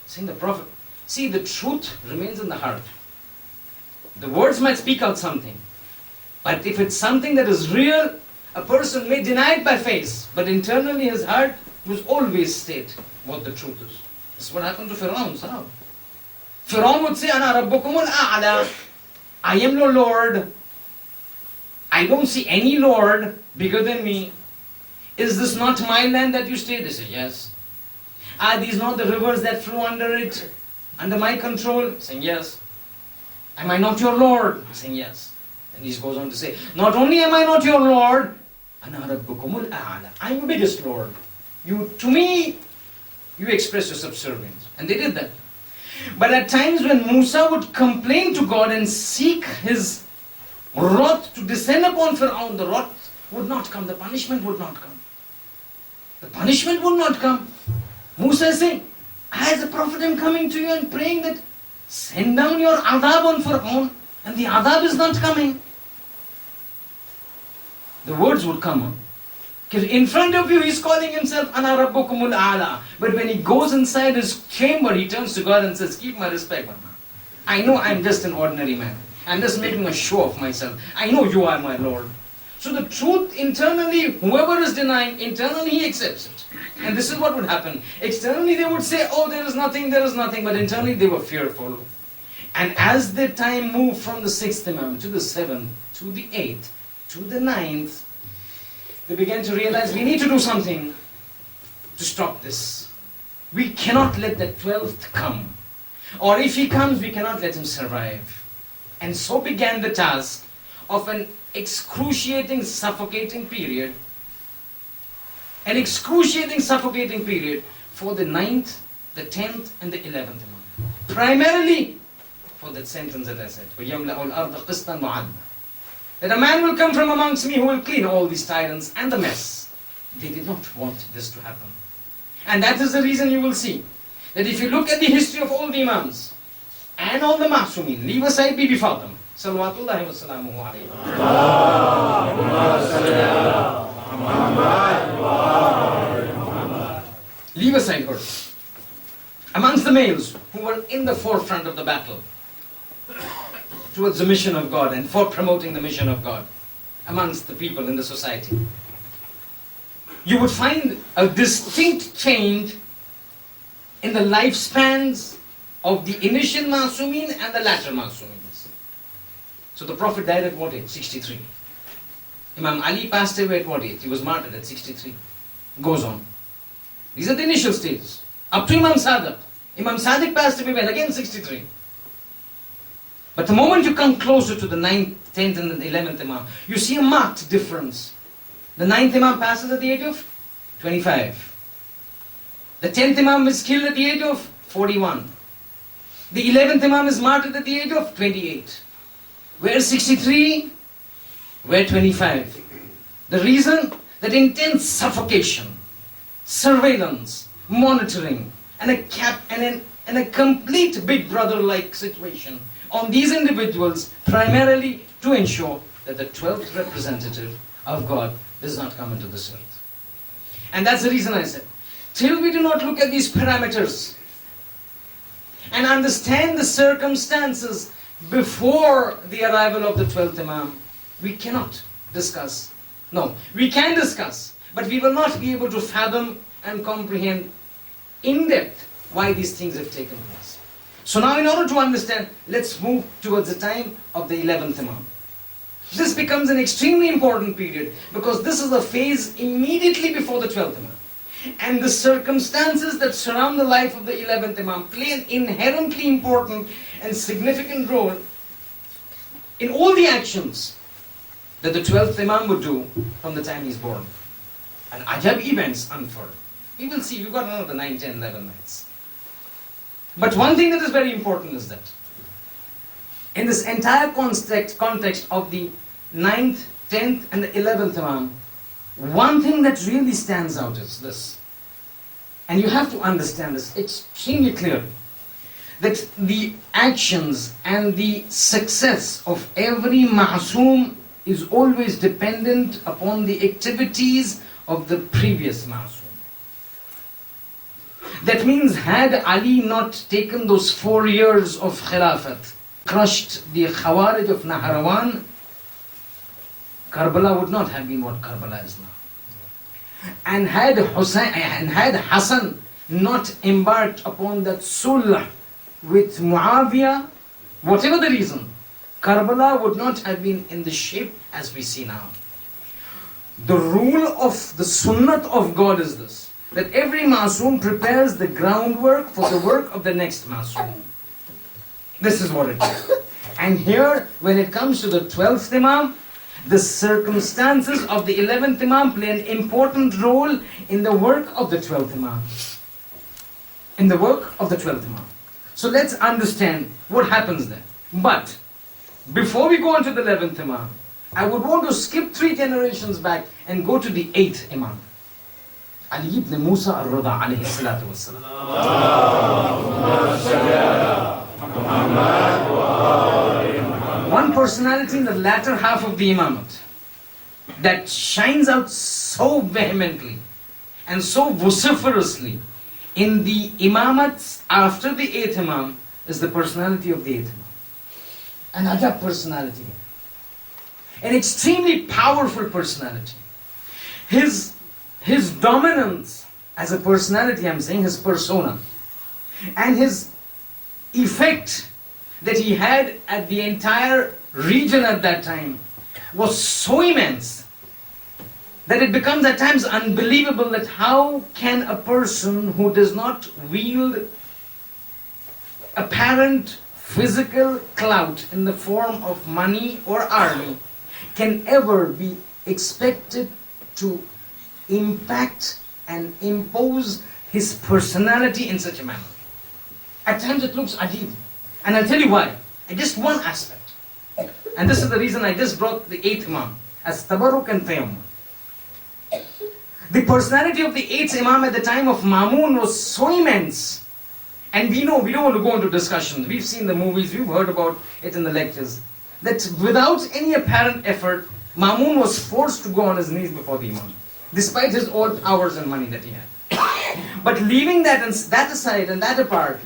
Saying the Prophet, see, the truth remains in the heart. The words might speak out something. But if it's something that is real, a person may deny it by face, but internally his heart will always state what the truth is. This is what happened to Fir'aun, sahab. Fir'aun would say, Ana Rabbukumul A'la. I am your Lord. I don't see any Lord bigger than me. Is this not my land that you stay? They say, yes. Are these not the rivers that flow under it, under my control? Saying, yes. Am I not your Lord? Saying, yes. And he goes on to say, not only am I not your Lord, Ana Rabbukumul A'la. I'm your biggest Lord. To me, you express your subservience. And they did that. But at times when Musa would complain to God and seek his wrath to descend upon Fir'aun, the wrath would not come, the punishment would not come. The punishment would not come. Musa is saying, as a prophet am coming to you and praying that send down your adab on Fir'aun, and the adab is not coming. The words would come. Because in front of you, he's calling himself Ana Rabbukumul A'la. But when he goes inside his chamber, he turns to God and says, keep my respect, Mama. I know I'm just an ordinary man. I'm just making a show of myself. I know you are my Lord. So the truth internally, whoever is denying, internally he accepts it. And this is what would happen. Externally they would say, oh, there is nothing, but internally they were fearful. And as the time moved from the 6th Imam to the 7th, to the 8th, to the 9th, they began to realize we need to do something to stop this. We cannot let the 12th come. Or if he comes, we cannot let him survive. And so began the task of an excruciating, suffocating period. An excruciating, suffocating period for the 9th, the 10th and the 11th Imam. Primarily for that sentence that I said, وَيَمْلَأُ الْأَرْضَ قِسْطًا وَعَدْلًا. That a man will come from amongst me who will clean all these tyrants and the mess. They did not want this to happen. And that is the reason you will see that if you look at the history of all the Imams and all the Ma'sumin, leave aside Bibi Fatima, salawatullahi wa salamuhu alayhi. Leave aside her. Amongst the males who were in the forefront of the battle towards the mission of God and for promoting the mission of God amongst the people in the society, you would find a distinct change in the lifespans of the initial Ma'sumin and the latter Ma'sumins. So the Prophet died at what age? 63. Imam Ali passed away at what age? He was martyred at 63. Goes on. These are the initial stages. Up to Imam Sadiq. Imam Sadiq passed away when? Again 63. But the moment you come closer to the 9th, 10th and the 11th Imam, you see a marked difference. The 9th Imam passes at the age of 25. The 10th Imam is killed at the age of 41. The 11th Imam is martyred at the age of 28. Where 63? Where 25? The reason? That intense suffocation, surveillance, monitoring, and a complete big brother-like situation on these individuals, primarily to ensure that the 12th representative of God does not come into this earth. And that's the reason I said, till we do not look at these parameters and understand the circumstances before the arrival of the 12th Imam, we cannot discuss. No, we can discuss, but we will not be able to fathom and comprehend in depth why these things have taken place. So now in order to understand, let's move towards the time of the 11th Imam. This becomes an extremely important period because this is a phase immediately before the 12th Imam. And the circumstances that surround the life of the 11th Imam play an inherently important and significant role in all the actions that the 12th Imam would do from the time he's born. And ajab events unfold. We will see, we've got another 9, 10, 11 nights. But one thing that is very important is that in this entire context of the 9th, 10th and the 11th Imam, one thing that really stands out is this. And you have to understand this extremely clearly. That the actions and the success of every Ma'soom is always dependent upon the activities of the previous Ma'soom. That means had Ali not taken those 4 years of Khilafat, crushed the Khawarij of Naharawan, Karbala would not have been what Karbala is now. And had Hassan not embarked upon that sulh with Muawiyah, whatever the reason, Karbala would not have been in the shape as we see now. The rule of the sunnat of God is this, that every Ma'soom prepares the groundwork for the work of the next Ma'soom. This is what it is. And here, when it comes to the 12th Imam, the circumstances of the 11th Imam play an important role in the work of the 12th Imam. In the work of the 12th Imam. So let's understand what happens there. But before we go on to the 11th Imam, I would want to skip 3 generations back and go to the 8th Imam. Ali ibn Musa al-Rida alayhi salatu wassalam. One personality in the latter half of the Imamate that shines out so vehemently and so vociferously in the Imamates after the 8th Imam is the personality of the 8th Imam. An ajab personality. an extremely powerful personality. His dominance as a personality, I'm saying his persona, and his effect that he had at the entire region at that time was so immense that it becomes at times unbelievable that how can a person who does not wield apparent physical clout in the form of money or army can ever be expected to impact and impose his personality in such a manner. At times it looks ajib. And I'll tell you why. Just one aspect. And this is the reason I just brought the 8th Imam as Tabarruk and Tayammum. The personality of the 8th Imam at the time of Mamun was so immense. And we know, we don't want to go into discussions. We've seen the movies, we've heard about it in the lectures. That without any apparent effort, Mamun was forced to go on his knees before the Imam, despite his old powers and money that he had. But leaving that aside and that apart,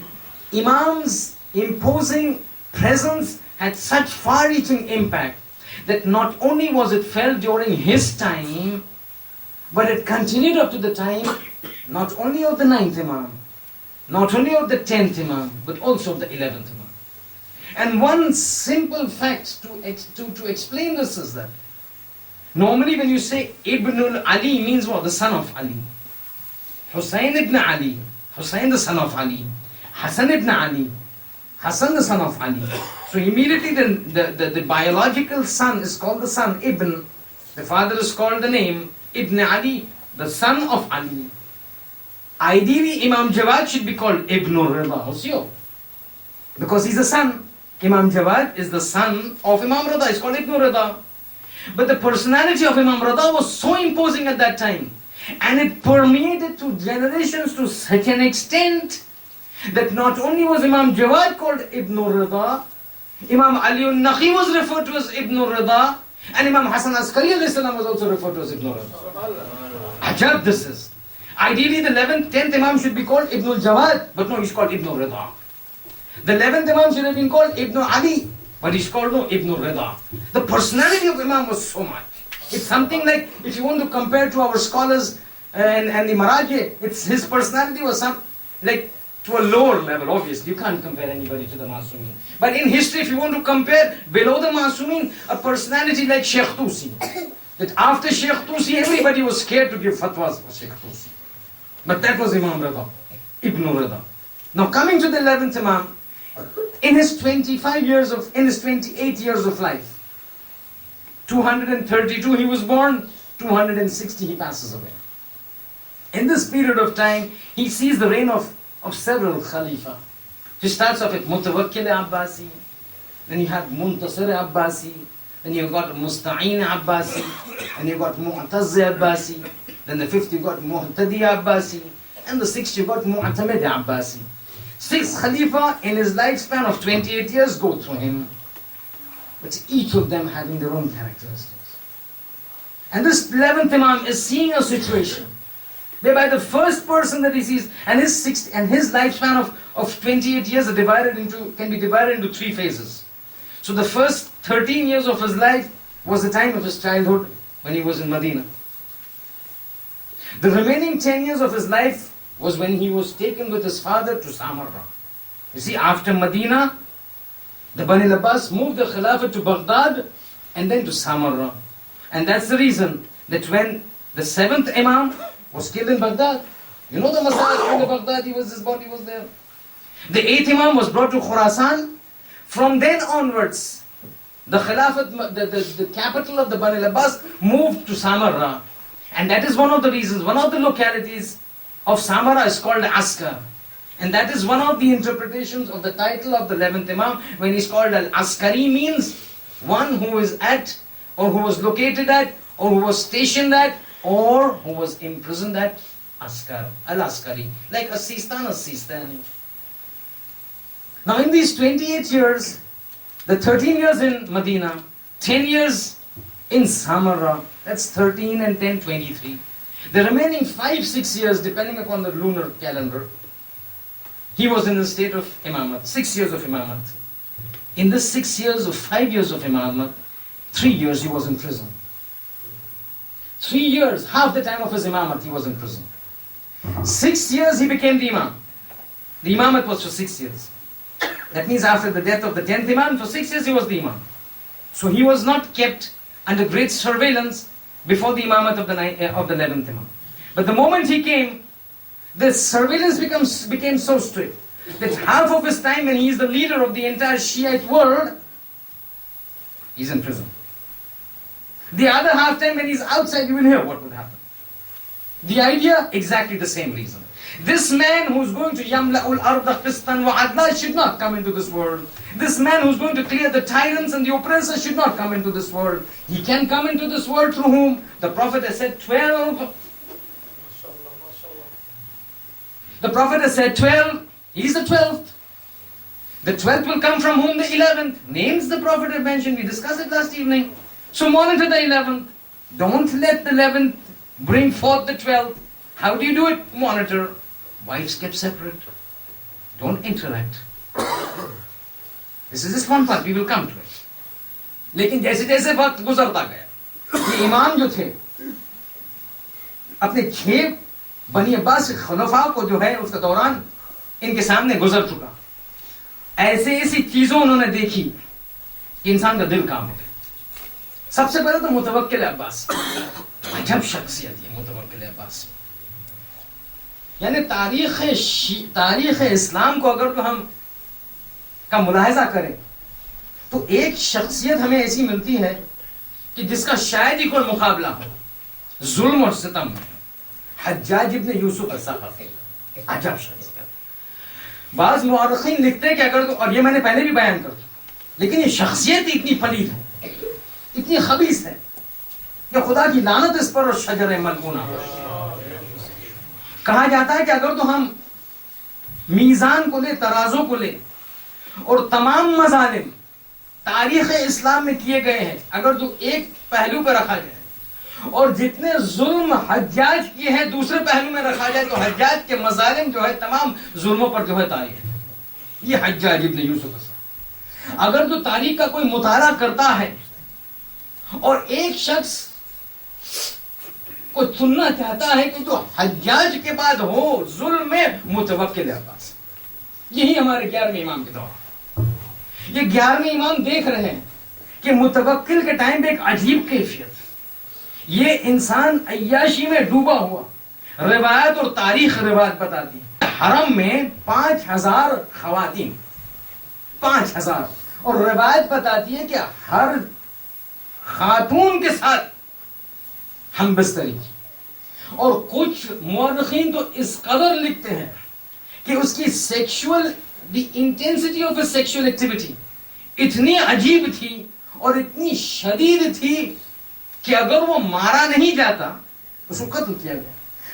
Imam's imposing presence had such far-reaching impact that not only was it felt during his time, but it continued up to the time not only of the 9th Imam, not only of the 10th Imam, but also of the 11th Imam. And one simple fact to explain this is that normally when you say Ibn Ali means what? The son of Ali. Hussein ibn Ali, Hussein the son of Ali. Hassan ibn Ali, Hassan the son of Ali. So immediately the biological son is called the son, Ibn. The father is called the name, Ibn Ali, the son of Ali. Ideally, Imam Jawad should be called Ibn Rida, because he's a son. Imam Jawad is the son of Imam Rida, he's called Ibn Rida. But the personality of Imam Rida was so imposing at that time, and it permeated through generations to such an extent that not only was Imam Jawad called Ibn Rida, Imam Ali al-Naqi was referred to as Ibn Rida, and Imam Hassan Askari was also referred to as Ibn Rida. Ajab this is. Ideally the 11th, 10th Imam should be called Ibn al-Jawad, but no, he's called Ibn Rida. The 11th Imam should have been called Ibn Ali, but he's called no, Ibn Rida. The personality of Imam was so much. It's something like, if you want to compare to our scholars and the Maraji, his personality was like to a lower level, obviously. You can't compare anybody to the Masumin. But in history, if you want to compare below the Masumin, a personality like Sheikh Tusi. That after Sheikh Tusi, everybody was scared to give fatwas for Sheikh Tusi. But that was Imam Rida, Ibn Rida. Now coming to the 11th Imam, in his 28 years of life, 232 he was born, 260 he passes away. In this period of time, he sees the reign of several Khalifa. He starts off with Mutawakkil Abbasi, then you have Muntasir Abbasi, then you got Musta'in Abbasi, and you got Mu'tazz Abbasi, then the 5th you got Muhtadi Abbasi, and the 6th you got Mu'tamid Abbasi. 6 Khalifa in his lifespan of 28 years go through him, but each of them having their own characteristics. And this 11th Imam is seeing a situation whereby the first person that he sees, and his lifespan of 28 years can be divided into 3 phases. So the first 13 years of his life was the time of his childhood when he was in Medina. The remaining 10 years of his life was when he was taken with his father to Samarra. You see, after Medina, the Bani Abbas moved the Khilafah to Baghdad and then to Samarra. And that's the reason that when the 7th Imam was killed in Baghdad, you know the Masala in Baghdad, his body was there. The 8th Imam was brought to Khurasan. From then onwards, the Khilafat, the capital of the Bani Abbas moved to Samarra. And that is one of the reasons, one of the localities of Samarra is called Askar. And that is one of the interpretations of the title of the 11th Imam, when he's called Al-Askari, means one who is at, or who was located at, or who was stationed at, or who was imprisoned at Askar, Al-Askari, like As-Sistan, As-Sistani. Now in these 28 years, the 13 years in Medina, 10 years in Samarra, that's 13 and 10, 23. The remaining 5-6 years, depending upon the lunar calendar, he was in the state of Imamat, 6 years of Imamat. In the 6 years or 5 years of Imamat,
3 years he was in prison. 3 years, half the time of his imamat he was in prison. 6 years he became the imam. The imamat was for 6 years. That means after the death of the 10th imam, for 6 years he was the imam. So he was not kept under great surveillance before the imamat of the 11th imam. But the moment he came, the surveillance became so strict that half of his time when he is the leader of the entire Shiite world, he's in prison. The other half time when he's outside, you will hear what would happen. The idea, exactly the same reason. This man who's going to yamla'ul arda qistan wa adla should not come into this world. This man who's going to clear the tyrants and the oppressors should not come into this world. He can come into this world through whom? The Prophet has said 12. The Prophet has said 12. He's the 12th. The 12th will come from whom? The 11th. Names the Prophet had mentioned. We discussed it last evening. So monitor the 11th. Don't let the 11th bring forth the 12th. How do you do it? Monitor. Wives kept separate. Don't interact. This is just one part. We will come to it. लेकिन जैसे जैसे वक्त गुजरता गया, ये इमाम जो थे, अपने 6 बनी अब्बास खलीफा को जो है उसका दौरान इनके सामने गुजर चुका. ऐसे ऐसी चीजों उन्होंने देखी कि इंसान का दिल काम है. सबसे पहले तो मुतवक्किल अब्बास, अजब शख्सियत है मुतवक्किल अब्बास. यानी तारीख इस्लाम को अगर तो हम का मुलाहिजा करें तो एक शख्सियत हमें ऐसी मिलती है कि जिसका शायद ही कोई मुकाबला हो जुल्म और सितम में. हज्जाज इब्न यूसुफ अस्सक़फ़ी, अजब शख्सियत. बाज़ मुअर्रिख़ीन लिखते हैं कि अगर तो, और ये मैंने पहले भी बयान कर दिया, लेकिन ये शख्सियत इतनी पलीद है, इतनी खबीस है कि खुदा की लानत इस पर और शजर मलऊना. कहा जाता है कि अगर तो हम मीज़ान को ले, तराजू को ले और तमाम मज़ालिम तारीख़ इस्लाम में किए गए हैं, अगर तो एक पहलू पर रखा जाए और जितने जुल्म हज्जाज किए हैं दूसरे पहलू में रखा जाए तो हज्जाज के मज़ालिम जो है तमाम जुल्मों पर जो है तारीख. ये हज्जाज इब्न यूसुफ. अगर तो तारीख का कोई मुताला करता है और एक शख्स को चुनना चाहता है कि जो हज्जाज के बाद हो जुल्म में, मुतवक्किल अब्बास. यही हमारे 11वें इमाम के दौर. ये 11वें इमाम देख रहे हैं कि मुतवक्किल के टाइम पे एक अजीब कैफियत, ये इंसान अय्याशी में डूबा हुआ. रिवायत और तारीख रिवायत बताती है हरम में 5000 खवातीन, 5000, और रिवायत बताती है कि हर खातून के साथ हम बिस्तरी. और कुछ मुअर्रिख़ीन तो इस कदर लिखते हैं कि उसकी sexual, the intensity of sexual activity इतनी अजीब थी और इतनी शदीद थी कि अगर वो मारा नहीं जाता उसको कत्ल किया गया.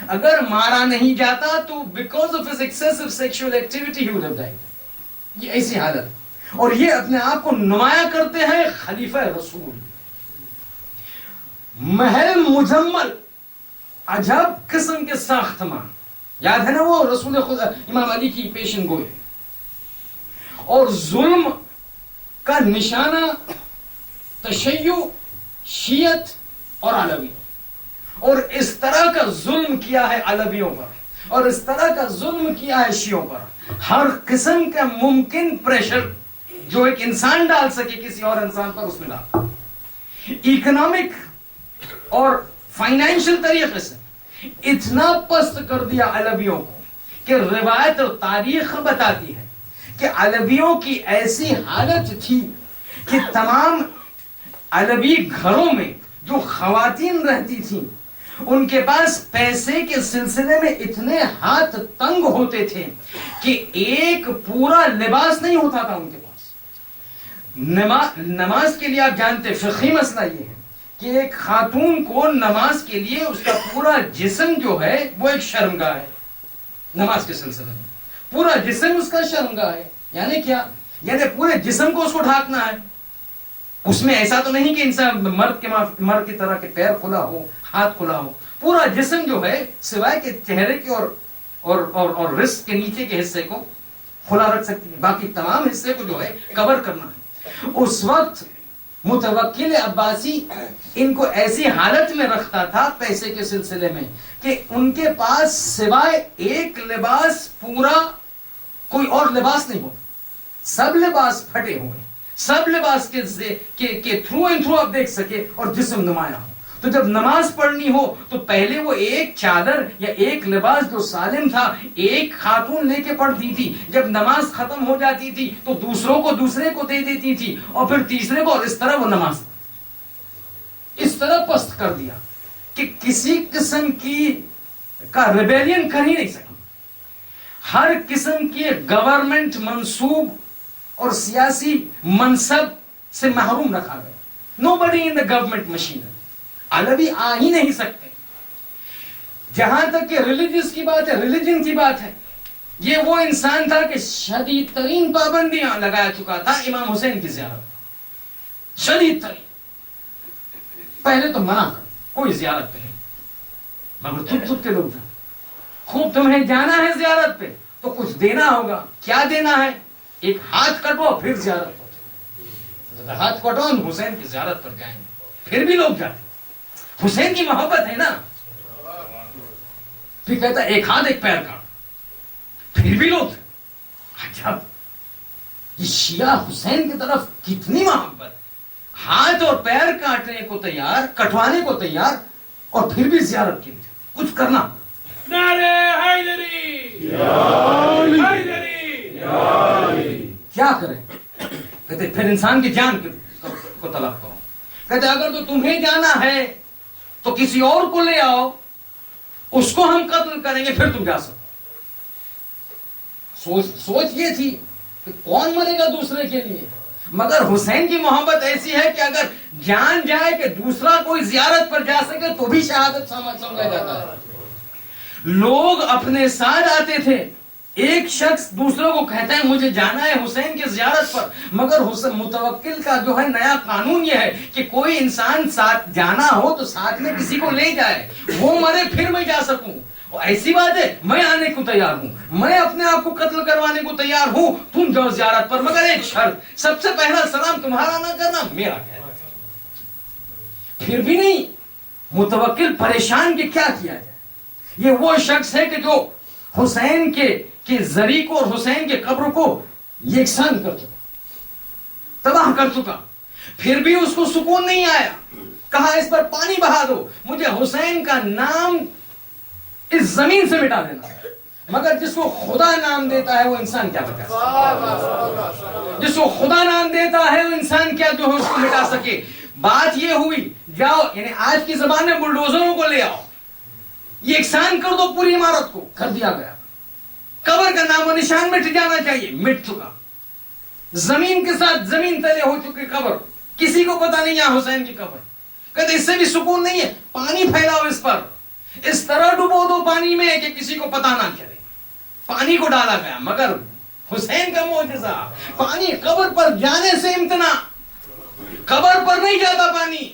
अगर मारा नहीं जाता तो because of his excessive sexual activity he would have died. ये ऐसी हालत. और ये अपने आप को नुमाया करते हैं खलीफा रसूल. महल मुजम्मल, अजब किस्म के साख्तमान. याद है ना वो रसूल खुदा इमाम अली की पेशन गोई. और जुल्म का निशाना तशय्युअ, शियत और अलवी. और इस तरह का जुल्म किया है अलवियों पर और इस तरह का जुल्म किया है शियों पर. हर किस्म का मुमकिन प्रेशर जो एक इंसान डाल सके किसी और इंसान पर उसमें डाल. इकोनॉमिक और फाइनेंशियल तरीके से इतना पस्त कर दिया अलवियों को कि रिवायत और तारीख बताती है कि अलवियों की ऐसी हालत थी कि तमाम अलवी घरों में जो खवातीन रहती थी उनके पास पैसे के सिलसिले में इतने हाथ तंग होते थे कि एक पूरा लिबास नहीं होता था उनके पास. नमाज के लिए आप जानते फिक़ही मसला ये है कि एक खातून को नमाज के लिए उसका पूरा जिस्म जो है वो एक शर्मगाह है. नमाज के सिलसिले में पूरा जिस्म उसका शर्मगाह है. यानी क्या? यानी पूरे जिस्म को उसको ढांकना है. उसमें ऐसा तो नहीं कि इंसान मर्द की तरह के पैर खुला हो, हाथ खुला हो. पूरा जिस्म जो है सिवाय के चेहरे के और रिस्ट के नीचे के हिस्से को खुला रख सकती है, बाकी तमाम हिस्से को जो है कवर करना है. उस वक्त متوکل عباسی ان کو ایسی حالت میں رکھتا تھا پیسے کے سلسلے میں کہ ان کے پاس سوائے ایک لباس پورا کوئی اور لباس نہیں ہو. سب لباس پھٹے ہوئے, سب لباس کے تھرو اینڈ تھرو آپ دیکھ سکے اور جسم نمایاں ہو. تو جب نماز پڑھنی ہو تو پہلے وہ ایک چادر یا ایک لباس جو سالم تھا ایک خاتون لے کے پڑھتی تھی, جب نماز ختم ہو جاتی تھی تو دوسروں کو دوسرے کو دے دیتی تھی اور پھر تیسرے کو, اور اس طرح وہ نماز اس طرح پست کر دیا کہ کسی قسم کا ریبیلین کر ہی نہیں سکی. ہر قسم کے گورنمنٹ منصوب اور سیاسی منصب سے محروم رکھا گیا. نو بڈی ان دا گورنمنٹ مشین, علوی آ ہی نہیں سکتے. جہاں تک کہ ریلیجس کی بات ہے, ریلیجن کی بات ہے, یہ وہ انسان تھا کہ شدید ترین پابندیاں لگایا چکا تھا امام حسین کی زیارت. شدید ترین, پہلے تو منع کر, کوئی زیارت پہ نہیں, مگر تھک کے لوگ تھا. خوب تمہیں جانا ہے زیارت پہ تو کچھ دینا ہوگا. کیا دینا ہے؟ ایک ہاتھ کٹو پھر زیارت پر. ہاتھ کٹو حسین کی زیارت پر جائیں گے. پھر بھی لوگ جاتے, حسین کی محبت ہے نا. پھر کہتا ایک ہاتھ ایک پیر کا, پھر بھی لوگ. عجب, یہ شیعہ حسین کی طرف کتنی محبت, ہاتھ اور پیر کاٹنے کو تیار, کٹوانے کو تیار, اور پھر بھی زیارت کے لیے کچھ کرنا.
نعرے حیدری, حیدری,
کیا کرے؟ کہتے پھر انسان کی جان کو طلب کرو. کہتے اگر تو تمہیں جانا ہے تو کسی اور کو لے آؤ, اس کو ہم قتل کریں گے, پھر تم جا سکو. سوچ یہ تھی کہ کون مرے گا دوسرے کے لیے, مگر حسین کی محبت ایسی ہے کہ اگر جان جائے کہ دوسرا کوئی زیارت پر جا سکے تو بھی شہادت سمجھا جاتا ہے. لوگ اپنے ساتھ آتے تھے, ایک شخص دوسروں کو کہتا ہے مجھے جانا ہے حسین کی زیارت پر, مگر حسین متوکل کا جو ہے نیا قانون یہ ہے کہ کوئی انسان ساتھ جانا ہو تو ساتھ میں کسی کو لے جائے, وہ مرے پھر میں جا سکوں. ایسی بات ہے, میں آنے کو تیار ہوں, میں اپنے آپ کو قتل کروانے کو تیار ہوں, تم جاؤ زیارت پر, مگر ایک شرط, سب سے پہلا سلام تمہارا نہ کرنا, میرا کہنا. پھر بھی نہیں, متوکل پریشان کہ کیا کیا جائے. یہ وہ شخص ہے کہ جو حسین کے زری کو اور حسین کے قبر کو یکساں کر چکا, تباہ کر چکا. پھر بھی اس کو سکون نہیں آیا, کہا اس پر پانی بہا دو, مجھے حسین کا نام اس زمین سے مٹا دینا. مگر جس کو خدا نام دیتا ہے وہ انسان کیا بتا سکے, جس کو خدا نام دیتا ہے وہ انسان کیا جو ہے اس کو مٹا سکے. بات یہ ہوئی, جاؤ, یعنی آج کی زبان میں بلڈوزروں کو لے آؤ, یکساں کر دو پوری عمارت کو. کر دیا گیا. قبر کا نام و نشان مٹ جانا چاہیے, مٹ چکا. زمین کے ساتھ زمین تلے ہو چکی قبر, کسی کو پتا نہیں یہاں حسین کی قبر. کہتے اس سے بھی سکون نہیں ہے, پانی پھیلاؤ اس پر, اس طرح ڈبو دو پانی میں کہ کسی کو پتا نہ چلے. پانی کو ڈالا گیا, مگر حسین کا معجزہ, پانی قبر پر جانے سے امتناع. قبر پر نہیں جاتا پانی,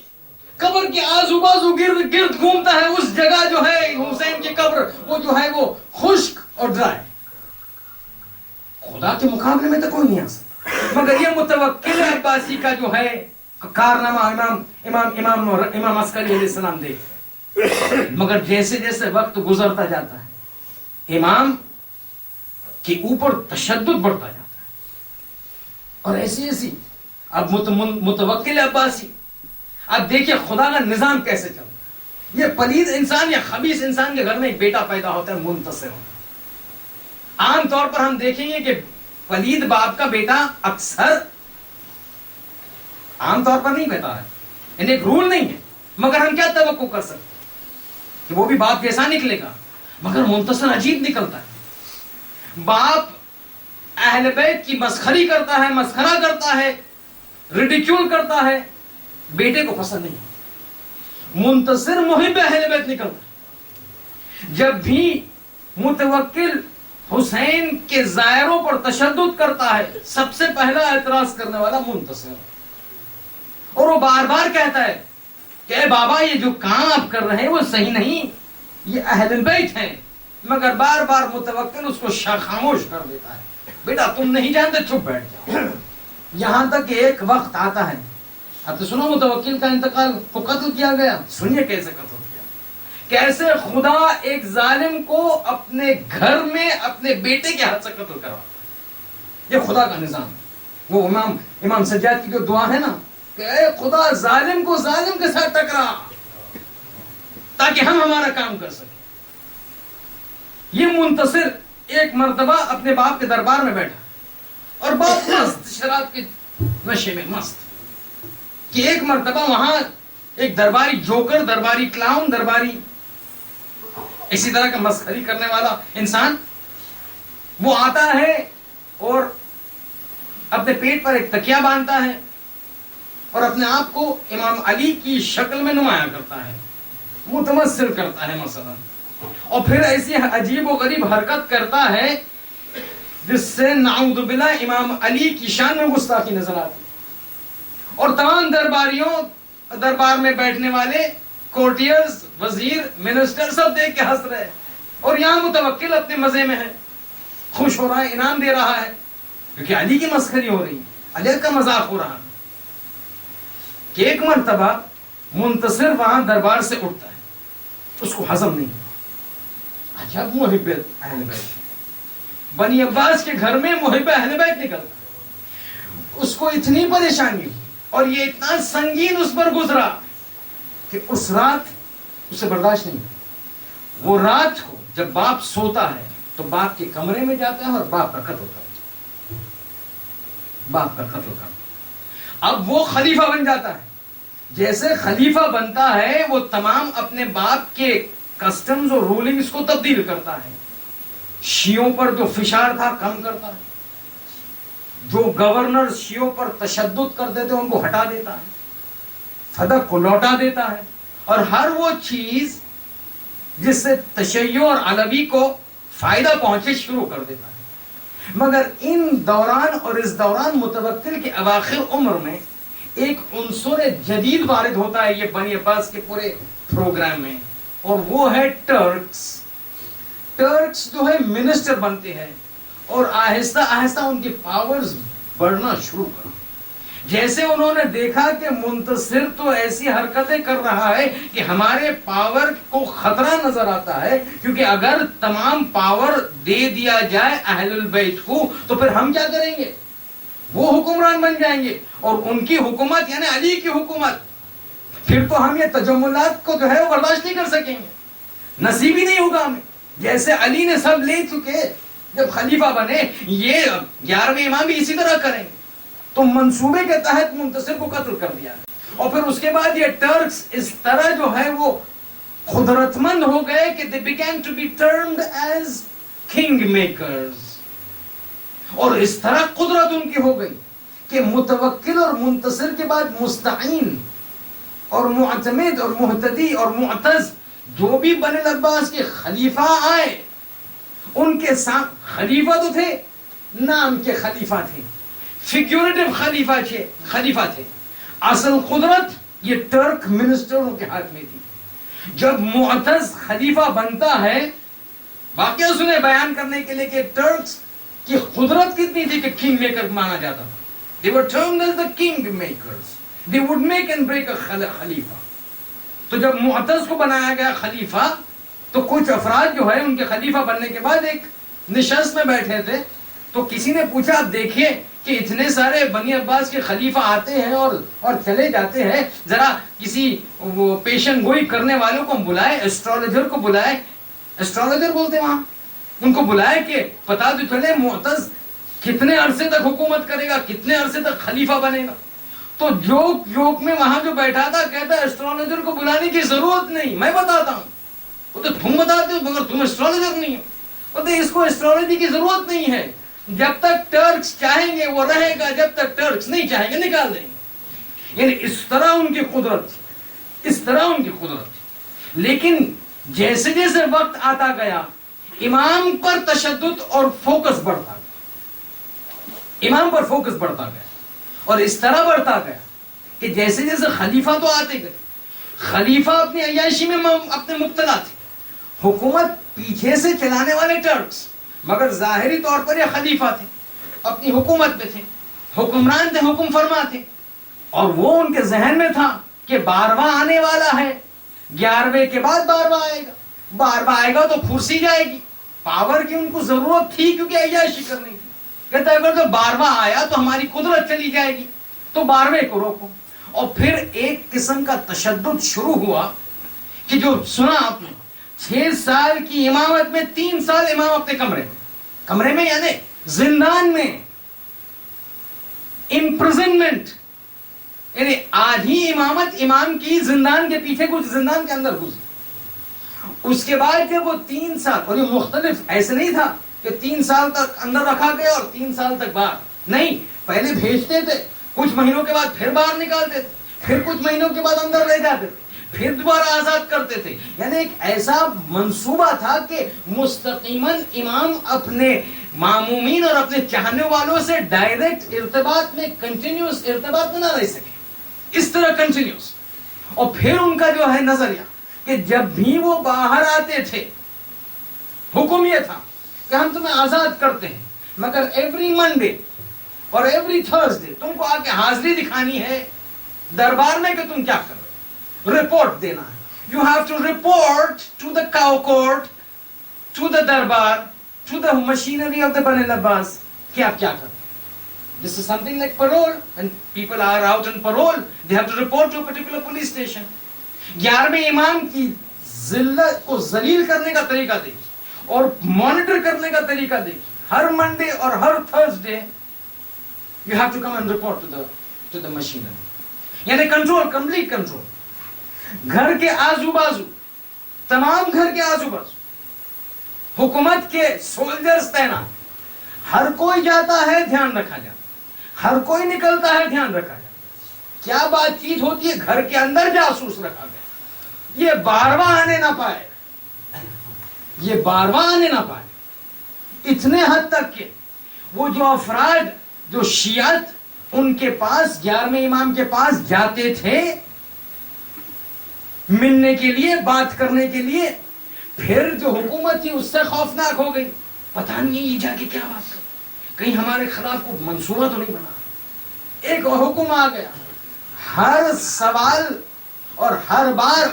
قبر کے آزو بازو گرد گرد گھومتا ہے. اس جگہ جو ہے حسین کی قبر وہ جو ہے وہ خشک اور ڈرائی. خدا کے مقابلے میں تو کوئی نہیں آ سکتا. مگر یہ متوکل عباسی کا جو ہے کارنامہ امام عسکری علیہ السلام دیکھ. مگر جیسے جیسے وقت گزرتا جاتا ہے امام کے اوپر تشدد بڑھتا جاتا ہے, اور ایسی اب متوکل عباسی, اب دیکھیں خدا کا نظام کیسے چلتا ہے. یہ پلید انسان یا خبیث انسان کے گھر میں ایک بیٹا پیدا ہوتا ہے, منتصر ہوتا ہے. عام طور پر ہم دیکھیں گے کہ پلید باپ کا بیٹا اکثر عام طور پر نہیں بیٹا ہے, یعنی ایک رول نہیں ہے, مگر ہم کیا توقع کر سکتے کہ وہ بھی باپ جیسا نکلے گا. مگر منتصر عجیب نکلتا ہے. باپ اہل بیت کی مسخری کرتا ہے, مسخرہ کرتا ہے, ریڈیکیول کرتا ہے, بیٹے کو پسند نہیں. منتصر محب اہل بیت نکلتا ہے. جب بھی متوکل حسین کے زائروں پر تشدد کرتا ہے, سب سے پہلا اعتراض کرنے والا منتصر, اور وہ بار بار کہتا ہے کہ اے بابا یہ جو کام آپ کر رہے ہیں وہ صحیح نہیں, یہ اہل بیت ہیں. مگر بار بار متوکل اس کو خاموش کر دیتا ہے, بیٹا تم نہیں جانتے, چپ بیٹھ جاؤ. یہاں تک کہ ایک وقت آتا ہے آپ نے سنا متوکل کا انتقال کو قتل کیا گیا. سنیے کیسے قتل کیا, کیسے خدا ایک ظالم کو اپنے گھر میں اپنے بیٹے کے ہاتھ سے قتل کرا. یہ خدا کا نظام. وہ امام سجاد کی جو دعا ہے نا کہ اے خدا ظالم کو ظالم کے ساتھ ٹکرا تاکہ ہم ہمارا کام کر سکیں. یہ منتصر ایک مرتبہ اپنے باپ کے دربار میں بیٹھا اور باپ مست شراب کے نشے میں مست کہ ایک مرتبہ وہاں ایک درباری جوکر, درباری کلاؤن, درباری اسی طرح کا مسخری کرنے والا انسان وہ آتا ہے اور اپنے پیٹ پر ایک تکیہ باندھتا ہے اور اپنے آپ کو امام علی کی شکل میں نمایاں کرتا ہے, متمثل کرتا ہے مثلا, اور پھر ایسی عجیب و غریب حرکت کرتا ہے جس سے نعوذ باللہ امام علی کی شان میں گستاخی نظر آتی. اور تمام دربار میں بیٹھنے والے کورٹیئرز, وزیر, منسٹر سب دیکھ کے ہنس رہے, اور یہاں متوکل اپنے مزے میں ہے, خوش ہو رہا ہے, انعام دے رہا ہے, کیونکہ علی کی مسخری ہو رہی ہے, علی کا مذاق ہو رہا ہے. کہ ایک مرتبہ منتصر وہاں دربار سے اٹھتا ہے, اس کو ہضم نہیں. عجب محب اہل بیت, بنی عباس کے گھر میں محب اہل بیت نکلتا. اس کو اتنی پریشانی ہوئی اور یہ اتنا سنگین اس پر گزرا کہ اس رات اسے برداشت نہیں. وہ رات کو جب باپ سوتا ہے تو باپ کے کمرے میں جاتا ہے اور باپ کا قتل ہوتا ہے, باپ کا قتل ہوتا ہے. اب وہ خلیفہ بن جاتا ہے. جیسے خلیفہ بنتا ہے وہ تمام اپنے باپ کے کسٹمز اور رولنگز کو تبدیل کرتا ہے. شیعوں پر جو فشار تھا کم کرتا ہے, جو گورنر شیعوں پر تشدد کرتے تھے ان کو ہٹا دیتا ہے, فدق کو لوٹا دیتا ہے, اور ہر وہ چیز جس سے تشیع اور علوی کو فائدہ پہنچے شروع کر دیتا ہے. مگر ان دوران اور اس دوران متوکل کے اواخر عمر میں ایک عنصر جدید وارد ہوتا ہے یہ بنی عباس کے پورے پروگرام میں, اور وہ ہے ٹرکس. ٹرکس جو ہے منسٹر بنتے ہیں اور آہستہ آہستہ ان کی پاورز بڑھنا شروع کر. جیسے انہوں نے دیکھا کہ منتصر تو ایسی حرکتیں کر رہا ہے کہ ہمارے پاور کو خطرہ نظر آتا ہے, کیونکہ اگر تمام پاور دے دیا جائے اہل البیت کو تو پھر ہم کیا کریں گے, وہ حکمران بن جائیں گے, اور ان کی حکومت یعنی علی کی حکومت, پھر تو ہم یہ تجملات کو جو ہے وہ برداشت نہیں کر سکیں گے, نصیب ہی نہیں ہوگا ہمیں. جیسے علی نے سب لے چکے جب خلیفہ بنے, یہ 11ویں امام بھی اسی طرح کریں گے. تو منصوبے کے تحت منتصر کو قتل کر دیا, اور پھر اس کے بعد یہ ٹرکس اس طرح جو ہے وہ قدرت مند ہو گئے کہ they began to be termed as king makers. اور اس طرح قدرت ان کی ہو گئی کہ متوکل اور منتصر کے بعد مستعین اور معتمد اور محتدی اور معتز جو بھی بنی العباس کے خلیفہ آئے, ان کے ساتھ خلیفہ تو تھے, نام کے خلیفہ تھے, فیگوریٹو خلیفہ تھے, اصل قدرت یہ ٹرک منسٹروں کے ہاتھ میں تھی. جب معتز خلیفہ بنتا ہے, واقعہ سنے بیان کرنے کے لیے کہ ٹرکس کی قدرت کتنی تھی کہ کنگ میکر مانا جاتا تھا. They were termed as the king makers. They would make and break a خلیفہ. تو جب معتز کو بنایا گیا خلیفہ تو کچھ افراد جو ہے ان کے خلیفہ بننے کے بعد ایک نشست میں بیٹھے تھے, تو کسی نے پوچھا آپ دیکھیے کہ اتنے سارے بنی عباس کے خلیفہ آتے ہیں اور چلے جاتے ہیں, ذرا کسی وہ پیشن گوئی کرنے والوں کو بلائے, ایسٹرولوجر کو بلائے, ایسٹرولوجر بولتے وہاں, ان کو بلائے کہ پتا تو چلے معتز کتنے عرصے تک حکومت کرے گا, کتنے عرصے تک خلیفہ بنے گا. تو جوک میں وہاں جو بیٹھا تھا کہتا ہے ایسٹرولوجر کو بلانے کی ضرورت نہیں, میں بتاتا ہوں. وہ تو تم بتاتے ہو مگر تم ایسٹرولوجر نہیں ہو. تو اس کو ایسٹرولوجی کی ضرورت نہیں ہے, جب تک ٹرکس چاہیں گے وہ رہے گا, جب تک ٹرکس نہیں چاہیں گے نکال دیں گے. یعنی اس طرح ان کی قدرت تھی, اس طرح ان کی قدرت تھی. لیکن جیسے جیسے وقت آتا گیا امام پر تشدد اور فوکس بڑھتا گیا, امام پر فوکس بڑھتا گیا, اور اس طرح بڑھتا گیا کہ جیسے جیسے خلیفہ تو آتے گئے, خلیفہ اپنی عیاشی میں اپنے مبتلا تھے, حکومت پیچھے سے چلانے والے ٹرکس, مگر ظاہری طور پر یہ خلیفہ تھے, اپنی حکومت میں تھے, حکمران تھے, حکم فرما تھے. اور وہ ان کے ذہن میں تھا کہ 12واں آنے والا ہے، 11ویں کے بعد 12واں آئے گا، 12واں آئے گا تو کرسی جائے گی. پاور کی ان کو ضرورت تھی کیونکہ عیاشی کرنی تھی. کہتا ہے اگر تو 12واں آیا تو ہماری قدرت چلی جائے گی، تو 12ویں کو روکو. اور پھر ایک قسم کا تشدد شروع ہوا کہ جو سنا آپ نے 6 سال کی امامت میں 3 سال امام اپنے کمرے میں یعنی زندان میں، امپرزنمنٹ، یعنی آدھی امامت امام کی زندان کے پیچھے کچھ زندان کے اندر گزری. اس کے بعد جب وہ 3 سال، اور یہ مختلف ایسے نہیں تھا کہ 3 سال تک اندر رکھا گیا اور 3 سال تک باہر، نہیں، پہلے بھیجتے تھے، کچھ مہینوں کے بعد پھر باہر نکالتے تھے، پھر کچھ مہینوں کے بعد اندر رہ جاتے تھے، پھر دوبارہ آزاد کرتے تھے. یعنی ایک ایسا منصوبہ تھا کہ مستقیماً امام اپنے معمومین اور اپنے چاہنے والوں سے ڈائریکٹ ارتباط میں، کنٹینیوس ارتباط میں نہ رہ سکے، اس طرح کنٹینیوس. اور پھر ان کا جو ہے نظریہ کہ جب بھی وہ باہر آتے تھے حکم یہ تھا کہ ہم تمہیں آزاد کرتے ہیں، مگر ایوری منڈے اور ایوری تھرسڈے تم کو آ کے حاضری دکھانی ہے دربار میں کہ تم کیا کر رہے ہو، رپورٹ دینا ہے. You have to report to the cow, to the darbar, to the machinery of the bin al Abbas کہ آپ کیا کر رہے. This is something like parole. When people are out on parole, they have to report to a particular police station. 11ویں امام کی ذلت کو ذلیل کرنے کا طریقہ دیکھیے اور مانیٹر کرنے کا طریقہ دیکھیے. ہر منڈے اور ہر Thursday you have to come and report to the machinery. یعنی کنٹرول، کمپلیٹ کنٹرول. گھر کے آزو بازو، تمام گھر کے آزو بازو حکومت کے سولجرز تعینات، ہر کوئی جاتا ہے دھیان رکھا جاتا، ہر کوئی نکلتا ہے دھیان رکھا جاتا. کیا بات چیت ہوتی ہے، گھر کے اندر جاسوس رکھا گیا. یہ 12واں آنے نہ پائے، یہ 12واں آنے نہ پائے. اتنے حد تک کہ وہ جو افراد جو شیعت ان کے پاس 11ویں امام کے پاس جاتے تھے ملنے کے لیے، بات کرنے کے لیے، پھر جو حکومت تھی اس سے خوفناک ہو گئی. پتہ نہیں یہ جا کے کیا بات کر، کہیں ہمارے خلاف کوئی منصوبہ تو نہیں بنا. ایک حکم آ گیا، ہر سوال اور ہر بار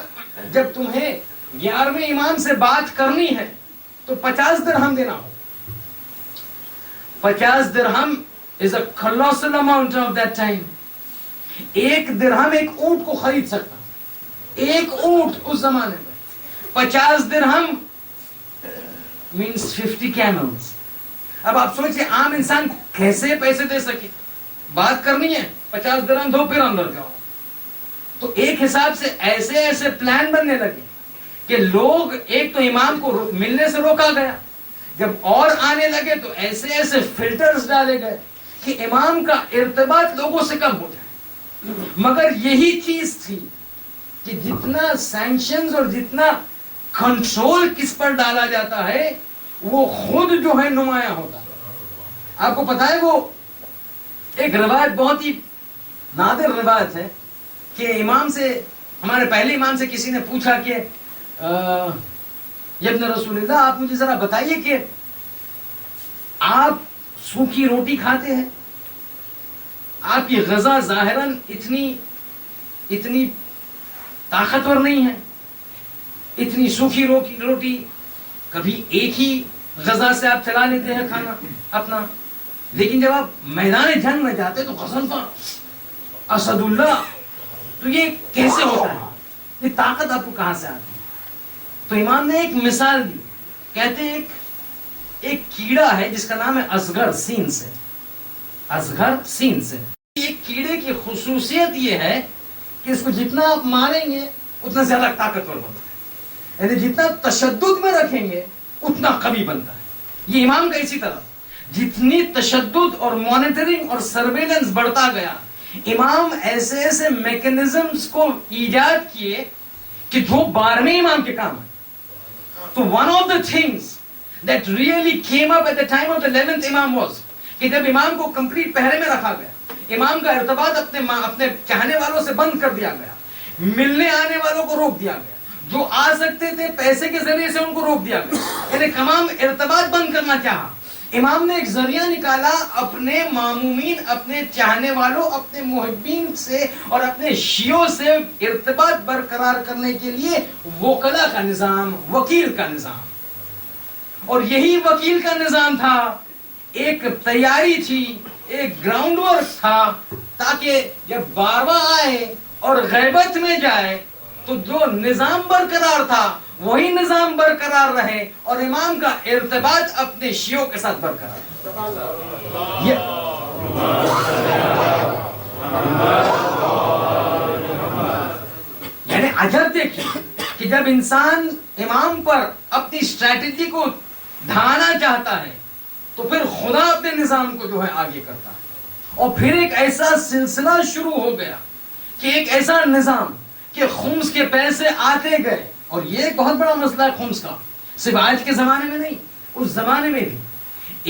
جب تمہیں 11ویں امام سے بات کرنی ہے تو 50 درہم دینا ہو. 50 درہم is a colossal amount of that time. 1 درہم ایک اونٹ کو خرید سکتا، ایک اونٹ اس زمانے میں. 50 درہم means 50 camels. اب آپ سوچیں عام انسان کیسے پیسے دے سکے. بات کرنی ہے 50 درہم دو پھر اندر جاؤ. تو ایک حساب سے ایسے ایسے پلان بننے لگے کہ لوگ، ایک تو امام کو ملنے سے روکا گیا، جب اور آنے لگے تو ایسے ایسے فلٹرز ڈالے گئے کہ امام کا ارتباط لوگوں سے کم ہو جائے. مگر یہی چیز تھی کہ جتنا سینکشنز اور جتنا کنٹرول کس پر ڈالا جاتا ہے وہ خود جو ہے نمایاں ہوتا ہے. آپ کو پتا ہے وہ ایک روایت بہت ہی نادر روایت ہے کہ امام سے، ہمارے پہلے امام سے کسی نے پوچھا کہ ابن رسول اللہ آپ مجھے ذرا بتائیے کہ آپ سوکھی روٹی کھاتے ہیں، آپ کی غذا ظاہراً اتنی طاقتور نہیں ہے، اتنی سوکھی روٹی، کبھی ایک ہی غذا سے آپ چلا لیتے ہیں کھانا اپنا، لیکن جب آپ میدان جنگ میں جاتے تو غزنفر اسد اللہ، تو یہ کیسے ہوتا ہے، یہ طاقت آپ کو کہاں سے آتی ہے؟ تو امام نے ایک مثال دی. کہتے ہیں ایک کیڑا ہے جس کا نام ہے اصغر سین سے. ایک کیڑے کی خصوصیت یہ ہے کہ اس کو جتنا آپ ماریں گے اتنا زیادہ طاقتور بنتا ہے، یعنی جتنا تشدد میں رکھیں گے اتنا قوی بنتا ہے. یہ امام کا اسی طرح جتنی تشدد اور مانیٹرنگ اور سرویلنس بڑھتا گیا، امام ایسے ایسے میکنزمز کو ایجاد کیے کہ جو 12ویں امام کے کام ہے. تو one of the things that really came up at the time of the 11th امام was کہ جب امام کو کمپلیٹ پہرے میں رکھا گیا، امام کا ارتباط اپنے چاہنے والوں سے بند کر دیا گیا، ملنے آنے والوں کو روک دیا گیا، جو آ سکتے تھے پیسے کے ذریعے سے ان کو روک دیا گیا، یعنی تمام ارتباط بند کرنا چاہا. امام نے ایک ذریعہ نکالا اپنے معمومین، اپنے چاہنے والوں، اپنے محبین سے اور اپنے شیعوں سے ارتباط برقرار کرنے کے لیے وکلا کا نظام، وکیل کا نظام. اور یہی وکیل کا نظام تھا، ایک تیاری تھی، ایک گراؤنڈ ورک تھا، تاکہ جب بارواں آئے اور غیبت میں جائے تو جو نظام برقرار تھا وہی نظام برقرار رہے اور امام کا ارتباط اپنے شیعوں کے ساتھ برقرار رہے. یعنی عجب دیکھیے کہ جب انسان امام پر اپنی اسٹریٹجی کو ڈھانا چاہتا ہے تو پھر خدا اپنے نظام کو جو ہے آگے کرتا ہے. اور پھر ایک ایسا سلسلہ شروع ہو گیا کہ ایک ایسا نظام کہ خمس کے پیسے آتے گئے. اور یہ ایک بہت بڑا مسئلہ ہے خمس کا، صرف آج کے زمانے میں نہیں، اس زمانے میں بھی.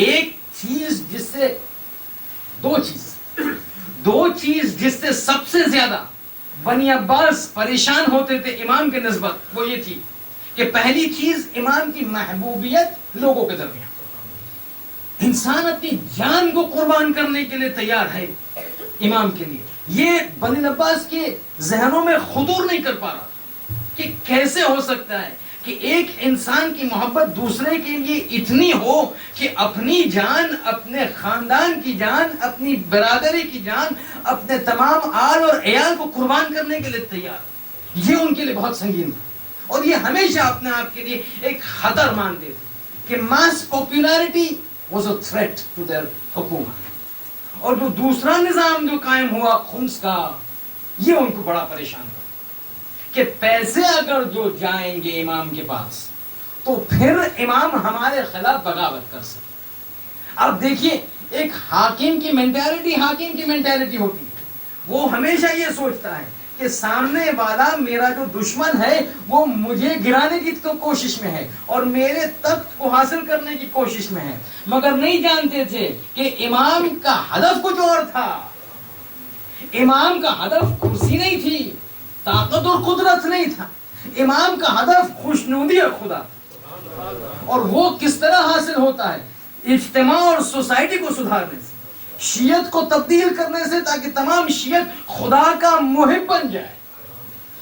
ایک چیز جس سے دو چیز جس سے سب سے زیادہ بنی عباس پریشان ہوتے تھے امام کے نسبت، وہ یہ تھی کہ پہلی چیز امام کی محبوبیت لوگوں کے درمیان. انسان اپنی جان کو قربان کرنے کے لیے تیار ہے امام کے لیے. یہ بنی عباس کے ذہنوں میں خطور نہیں کر پا رہا کہ کیسے ہو سکتا ہے کہ ایک انسان کی محبت دوسرے کے لیے اتنی ہو کہ اپنی جان، اپنے خاندان کی جان، اپنی برادری کی جان، اپنے تمام آل اور عیال کو قربان کرنے کے لیے تیار. یہ ان کے لیے بہت سنگین تھا اور یہ ہمیشہ اپنے آپ کے لیے ایک خطر مانتے تھے کہ mass popularity was a threat to their حکومت. اور جو دوسرا نظام جو قائم ہوا خمس کا، یہ ان کو بڑا پریشان تھا کہ پیسے اگر جو جائیں گے امام کے پاس تو پھر امام ہمارے خلاف بغاوت کر سکتے. اب دیکھیے ایک حاکم کی مینٹیلٹی ہوتی ہے، وہ ہمیشہ یہ سوچتا ہے کہ سامنے والا میرا جو دشمن ہے وہ مجھے گرانے کی تو کوشش میں ہے اور میرے تخت کو حاصل کرنے کی کوشش میں ہے، مگر نہیں جانتے تھے کہ امام کا ہدف کچھ اور تھا. امام کا ہدف کرسی نہیں تھی، طاقت اور قدرت نہیں تھا. امام کا ہدف خوشنودی اور خدا. اور وہ کس طرح حاصل ہوتا ہے؟ اجتماع اور سوسائٹی کو سدھارنے سے، شیعت کو تبدیل کرنے سے، تاکہ تمام شیعت خدا کا محب بن جائے.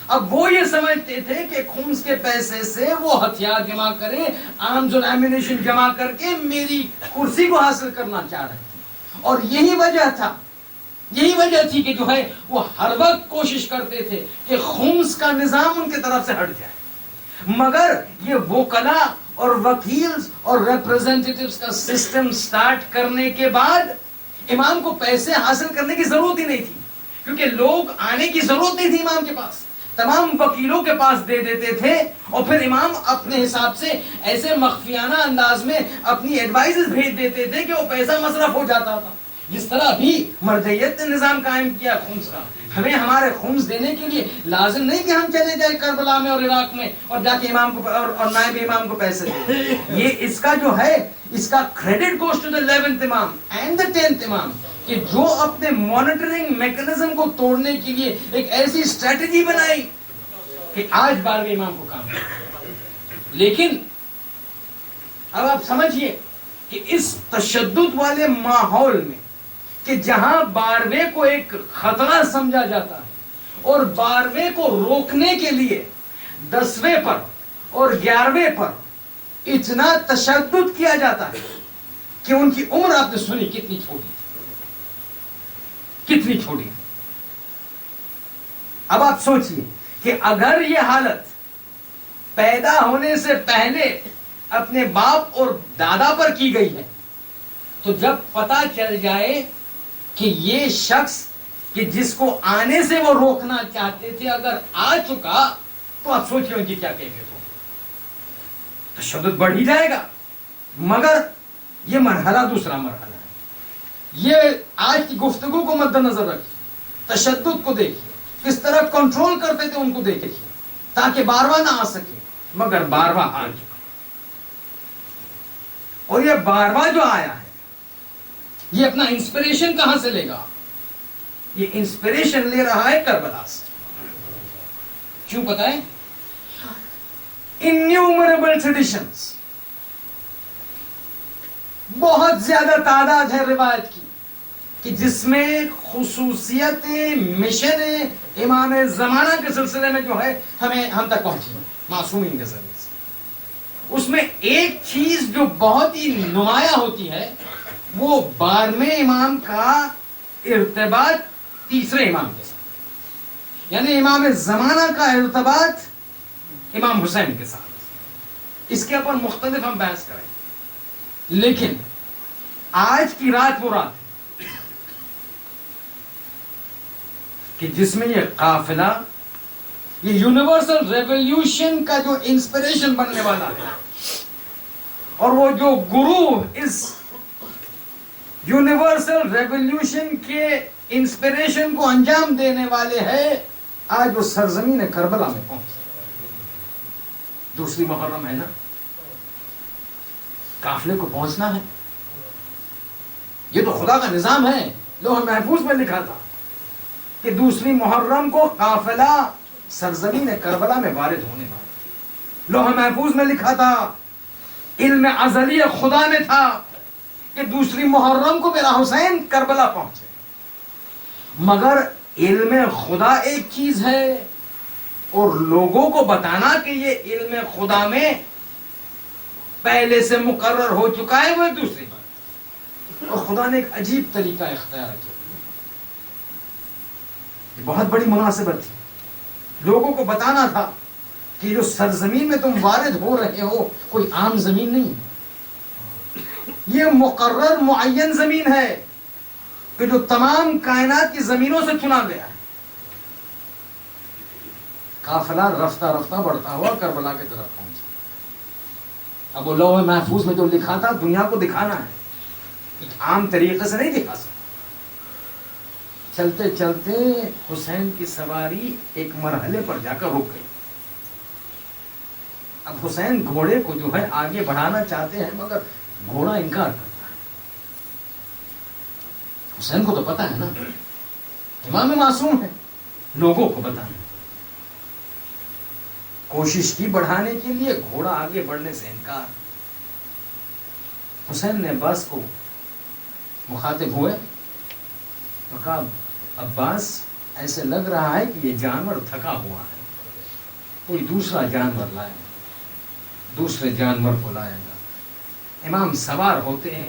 اب وہ یہ سمجھتے تھے کہ خمس کے پیسے سے وہ ہتھیار جمع کرے، آرمز اور ایمونیشن جمع کر کے میری کرسی کو حاصل کرنا چاہ رہے تھے. اور یہی وجہ تھی کہ جو ہے وہ ہر وقت کوشش کرتے تھے کہ خمس کا نظام ان کی طرف سے ہٹ جائے. مگر یہ وکلا اور وکیلز اور ریپرزینٹیٹیوز کا سسٹم سٹارٹ کرنے کے بعد امام کو پیسے حاصل کرنے کی ضرورت ہی نہیں تھی، کیونکہ لوگ آنے کی ضرورت نہیں تھی امام کے پاس. تمام وکیلوں کے پاس دے دیتے تھے اور پھر امام اپنے حساب سے ایسے مخفیانہ انداز میں اپنی ایڈوائزز بھیج دیتے تھے کہ وہ پیسہ مصرف ہو جاتا تھا. جس طرح بھی مرجعیت نے نظام قائم کیا خمس کا، ہمیں ہمارے خمس دینے کے لیے لازم نہیں کہ ہم چلے جائیں کربلا میں اور عراق میں اور جا کے امام کو اور نائب امام کو پیسے دیں. یہ اس کا جو ہے اس کا credit goes to the 11th امام اینڈ دی 10th امام کہ جو اپنے مانیٹرنگ میکنزم کو توڑنے کے لیے ایک ایسی اسٹریٹجی بنائی کہ آج 12ویں امام کو کام ہے. لیکن اب آپ سمجھیے کہ اس تشدد والے ماحول میں کہ جہاں 12ویں کو ایک خطرہ سمجھا جاتا ہے اور 12ویں کو روکنے کے لیے 10ویں پر اور 11ویں پر اتنا تشدد کیا جاتا ہے کہ ان کی عمر آپ نے سنی کتنی چھوٹی. اب آپ سوچئے کہ اگر یہ حالت پیدا ہونے سے پہلے اپنے باپ اور دادا پر کی گئی ہے تو جب پتا چل جائے کہ یہ شخص کہ جس کو آنے سے وہ روکنا چاہتے تھے اگر آ چکا تو آپ سوچئے ان کی کیا کیفیت ہوگی. تشدد بڑھ ہی جائے گا. مگر یہ مرحلہ دوسرا مرحلہ ہے. یہ آج کی گفتگو کو مد نظر رکھیے، تشدد کو دیکھیے، کس طرح کنٹرول کرتے تھے ان کو دیکھیے تاکہ بارواں نہ آ سکے، مگر بارواں آ چکا. اور یہ بارواں جو آیا ہے یہ اپنا انسپریشن کہاں سے لے گا؟ یہ انسپریشن لے رہا ہے کربلا سے. کیوں پتہ ہے؟ innumerable traditions بہت زیادہ تعداد ہے روایت کی کہ جس میں خصوصیت مشن امام زمانہ کے سلسلے میں جو ہے ہم تک پہنچی ہے معصومین کے ذریعے سے. اس میں ایک چیز جو بہت ہی نمایاں ہوتی ہے وہ 12ویں امام کا ارتباط تیسرے امام کے ساتھ، یعنی امام زمانہ کا ارتباط امام حسین کے ساتھ. اس کے اوپر مختلف ہم بحث کریں، لیکن آج کی رات وہ رات کہ جس میں یہ قافلہ، یہ یونیورسل ریولیوشن کا جو انسپریشن بننے والا ہے، اور وہ جو گرو اس یونیورسل ریولیوشن کے انسپریشن کو انجام دینے والے ہیں، آج وہ سرزمین کربلا میں پہنچے. دوسری محرم ہے نا، قافلے کو پہنچنا ہے. یہ تو خدا کا نظام ہے. لوح محفوظ میں لکھا تھا کہ دوسری محرم کو قافلہ سرزمین کربلا میں وارد ہونے والا. لوح محفوظ میں لکھا تھا، علم ازلی خدا میں تھا کہ دوسری محرم کو میرا حسین کربلا پہنچے. مگر علم خدا ایک چیز ہے اور لوگوں کو بتانا کہ یہ علم خدا میں پہلے سے مقرر ہو چکا ہے وہ ایک دوسری بات. اور خدا نے ایک عجیب طریقہ اختیار کیا. یہ بہت بڑی مناسبت تھی. لوگوں کو بتانا تھا کہ جو سرزمین میں تم وارد ہو رہے ہو کوئی عام زمین نہیں، یہ مقرر معین زمین ہے کہ جو تمام کائنات کی زمینوں سے چنا گیا ہے. قافلہ رفتہ رفتہ بڑھتا ہوا کربلا کی طرف پہنچا. اب وہ لوح محفوظ میں جو لکھا تھا دنیا کو دکھانا ہے، ایک عام طریقے سے نہیں دکھا سکتا. چلتے چلتے حسین کی سواری ایک مرحلے پر جا کر رک گئی. اب حسین گھوڑے کو جو ہے آگے بڑھانا چاہتے ہیں مگر گھوڑا انکار کرتا ہے. حسین کو تو پتا ہے نا امام معصوم ہے، لوگوں کو بتانا. کوشش کی بڑھانے کے لیے، گھوڑا آگے بڑھنے سے انکار. حسین نے عباس کو مخاطب ہوئے تو کہا عباس ایسے لگ رہا ہے کہ یہ جانور تھکا ہوا ہے، کوئی دوسرا جانور لائے، دوسرے جانور کو لائے گا. امام سوار ہوتے ہیں،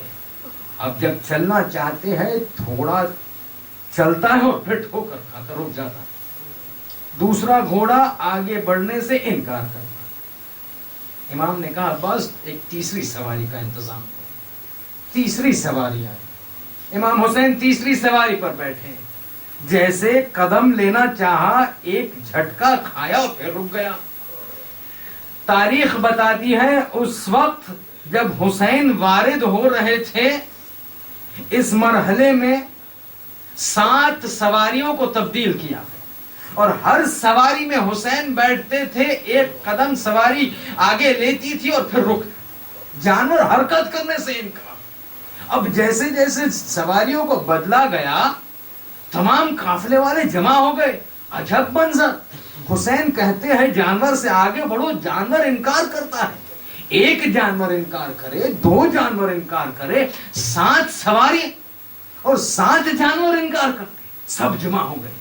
اب جب چلنا چاہتے ہیں تھوڑا چلتا ہے اور پھر ٹھو کر کھا کر رک جاتا ہے. دوسرا گھوڑا آگے بڑھنے سے انکار کرتا. امام نے کہا بس ایک تیسری سواری کا انتظام کرو. تیسری سواری آئی. امام حسین تیسری سواری پر بیٹھے، جیسے قدم لینا چاہا ایک جھٹکا کھایا اور پھر رک گیا. تاریخ بتاتی ہے اس وقت جب حسین وارد ہو رہے تھے اس مرحلے میں 7 سواریوں کو تبدیل کیا اور ہر سواری میں حسین بیٹھتے تھے، ایک قدم سواری آگے لیتی تھی اور پھر رک. جانور حرکت کرنے سے انکار. اب جیسے جیسے سواریوں کو بدلا گیا تمام قافلے والے جمع ہو گئے. عجب منظر. حسین کہتے ہیں جانور سے آگے بڑھو، جانور انکار کرتا ہے. ایک جانور انکار کرے، 2 جانور انکار کرے، 7 سواری اور 7 جانور انکار کرتے، سب جمع ہو گئے.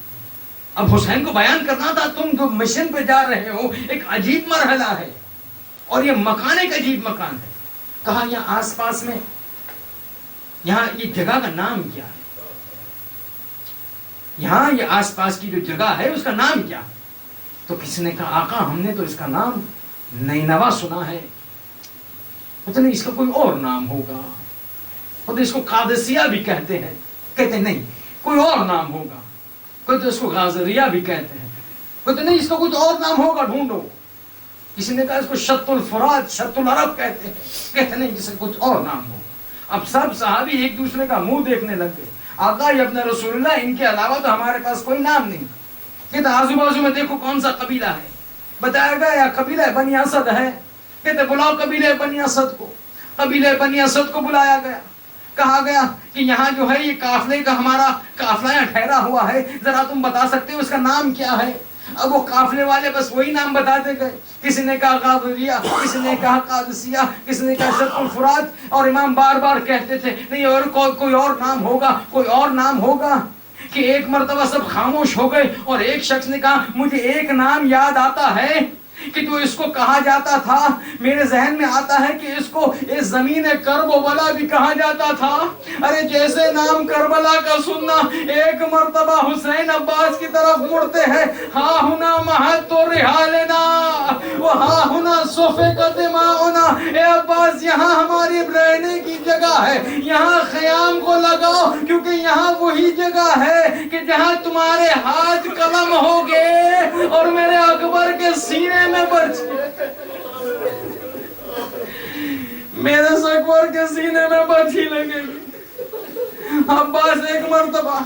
اب حسین کو بیان کرنا تھا تم جو مشن پہ جا رہے ہو ایک عجیب مرحلہ ہے اور یہ مکان ایک عجیب مکان ہے. کہا یہاں آس پاس میں یہاں یہ جگہ کا نام کیا ہے؟ یہاں یہ آس پاس کی جو جگہ ہے اس کا نام کیا ہے؟ تو کسی نے کہا آقا ہم نے تو اس کا نام نینوا سنا ہے. پتہ نہیں اس کا کوئی اور نام ہوگا. پتہ اس کو قادسیہ بھی کہتے ہیں. کہتے نہیں کوئی اور نام ہوگا. کوئی تو اس کو غازریہ بھی کہتے ہیں. پتہ نہیں اس کا کچھ اور نام ہوگا، ڈھونڈو. کسی نے کہا اس کو شط الفرات، شط العرب کہتے ہیں. کہتے نہیں اس کا کچھ اور نام ہوگا. اب سب صحابی ایک دوسرے کا منہ دیکھنے لگ گئے. آقا یہ اپنے رسول اللہ، ان کے علاوہ تو ہمارے پاس کوئی نام نہیں. کہتے آزو بازو میں دیکھو کون سا قبیلہ ہے. بتایا گیا یا قبیلہ بنی اسد ہے. کہتے بلاؤ قبیلہ بنی اسد کو. قبیلہ بنی اسد کو بلایا گیا. کہا گیا کہ یہاں جو ہے یہ قافلے کا ہمارا قافلہ یہاں ٹھہرا ہوا ہے، ذرا تم بتا سکتے ہو اس کا نام کیا ہے؟ اب وہ قافلے والے بس وہی نام بتاتے گئے، کسی نے کہا غابریہ، کسی نے کہا قادسیہ، کسی نے کہا شرق الفرات، اور امام بار بار کہتے تھے نہیں اور کوئی اور نام ہوگا، کوئی اور نام ہوگا، کہ ایک مرتبہ سب خاموش ہو گئے اور ایک شخص نے کہا مجھے ایک نام یاد آتا ہے کہ جو اس کو کہا جاتا تھا، میرے ذہن میں آتا ہے کہ اس کو اس زمین کرب و بلا بھی کہا جاتا تھا۔ ارے جیسے نام کربلا کا سننا، ایک مرتبہ حسین عباس کی طرف مڑتے ہیں، ہاں ہنا مہد تو رحالنا وہ ہاں ہنا صفے کا دماغنا، اے عباس یہاں ہماری رہنے کی جگہ ہے، یہاں خیام کو لگاؤ، کیونکہ یہاں وہی جگہ ہے کہ جہاں تمہارے ہاتھ قلم ہوگے اور میرے اکبر کے سینے میں میرے اکبر کے سینے میں برچھی لگے گی۔ عباس ایک مرتبہ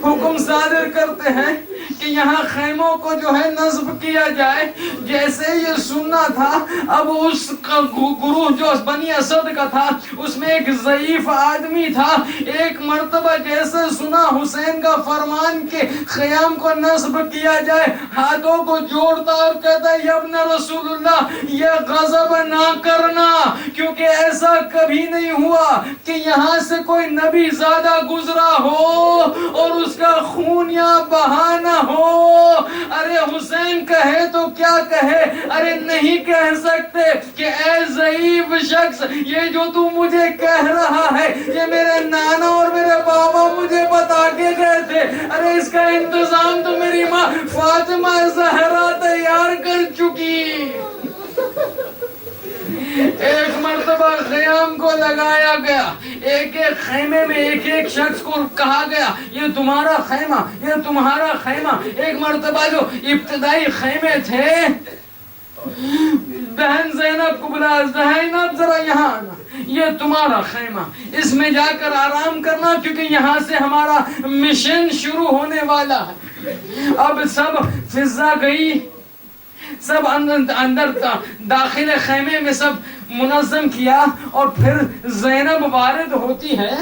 حکم صادر کرتے ہیں کہ یہاں خیموں کو جو ہے نصب کیا جائے۔ جیسے یہ سننا تھا، اب اس کا گروہ جو بنی اسد کا تھا اس میں ایک ضعیف آدمی تھا، ایک مرتبہ جیسے سنا حسین کا فرمان کہ خیام کو نصب کیا جائے، ہاتھوں کو جوڑتا اور کہتا ہے یا ابن رسول اللہ یہ غضب نہ کرنا، کیونکہ ایسا کبھی نہیں ہوا کہ یہاں سے کوئی نبی زیادہ گزرا ہو اور اس کا خون یہاں بہانا ہو۔ ارے حسین کہے تو کیا کہے، ارے نہیں کہہ سکتے کہ اے ضعیف شخص یہ جو تو مجھے کہہ رہا ہے یہ میرے نانا اور میرے بابا مجھے بتا کے گئے تھے، ارے اس کا انتظام تو میری ماں فاطمہ زہرا تیار کر چکی۔ ایک مرتبہ خیام کو لگایا گیا، ایک ایک خیمے میں ایک ایک شخص کو کہا گیا یہ تمہارا خیمہ، یہ تمہارا خیمہ۔ ایک مرتبہ جو ابتدائی خیمے تھے، بہن زینب کو بلا، زینب ذرا یہاں آنا، یہ تمہارا خیمہ، اس میں جا کر آرام کرنا کیونکہ یہاں سے ہمارا مشن شروع ہونے والا ہے۔ اب سب فضا گئی، سب اندر داخل خیمے میں سب منظم کیا، اور پھر زینب وارد ہوتی ہے۔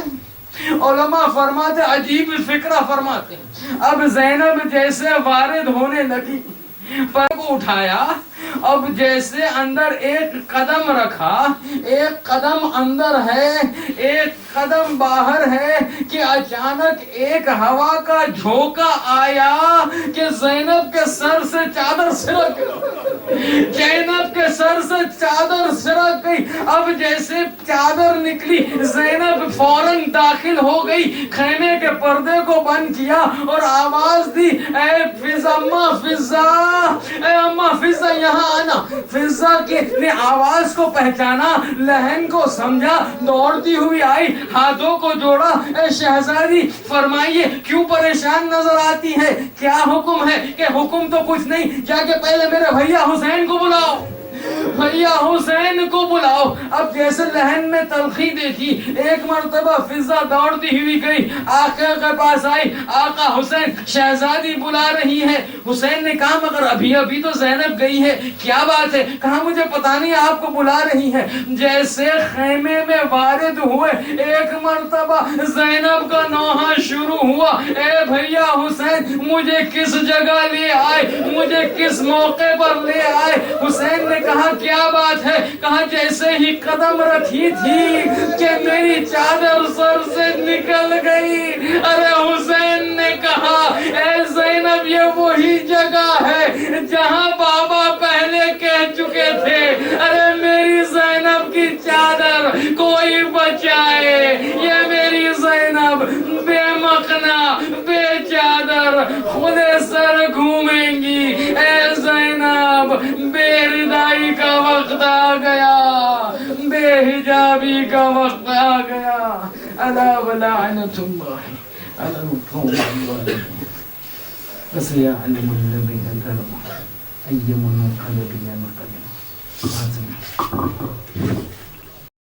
علماء فرماتے عجیب فکرہ فرماتے ہیں، اب زینب جیسے وارد ہونے لگی، پر کو اٹھایا، اب جیسے اندر ایک قدم رکھا، ایک قدم اندر ہے ایک قدم باہر ہے، کہ اچانک ایک ہوا کا جھونکا آیا کہ زینب کے سر سے چادر سرک گئی، زینب کے سر سے چادر سرک گئی۔ اب جیسے چادر نکلی زینب فوراً داخل ہو گئی، خیمے کے پردے کو بند کیا اور آواز دی اے فضا، اماں فضا، اے اماں فضا یہاں آنا۔ فضا نے آواز کو پہچانا، لہن کو سمجھا، دوڑتی ہوئی آئی، ہاتھوں کو جوڑا، اے شہزادی فرمائیے کیوں پریشان نظر آتی ہے، کیا حکم ہے؟ کہ حکم تو کچھ نہیں، جا کے پہلے میرے بھیا حسین کو بلاؤ، بھیا حسین کو بلاؤ۔ اب جیسے لہن میں تلخی دیکھی، ایک مرتبہ فضا دوڑتی ہوئی گئی، آقا کے پاس آئی، آقا حسین شہزادی بلا رہی ہے۔ حسین نے کہا مگر ابھی تو زینب گئی ہے، کیا بات ہے؟ کہا مجھے پتا نہیں آپ کو بلا رہی ہے۔ جیسے خیمے میں وارد ہوئے، ایک مرتبہ زینب کا نوحہ شروع ہوا، اے بھیا حسین مجھے کس جگہ لے آئے، مجھے کس موقع پر لے آئے؟ حسین نے کہا کیا بات ہے؟ کہا جیسے ہی قدم رکھی تھی کہ میری چادر سر سے نکل گئی۔ ارے حسین نے کہا اے زینب یہ وہی جگہ ہے جہاں بابا پہلے کہہ چکے تھے، ارے میری زینب کی چادر کوئی بچائے، یہ میری زینب بے مخنا بے چادر کھلے سر گھومیں گی۔ اے زینب بے ردائی کا وقت آ گیا، بے حجابی کا وقت آ گیا۔ الا ولعنت اللہ علی القوم الظالمین، فسيعلم الذين ظلموا أي منقلب ينقلبون۔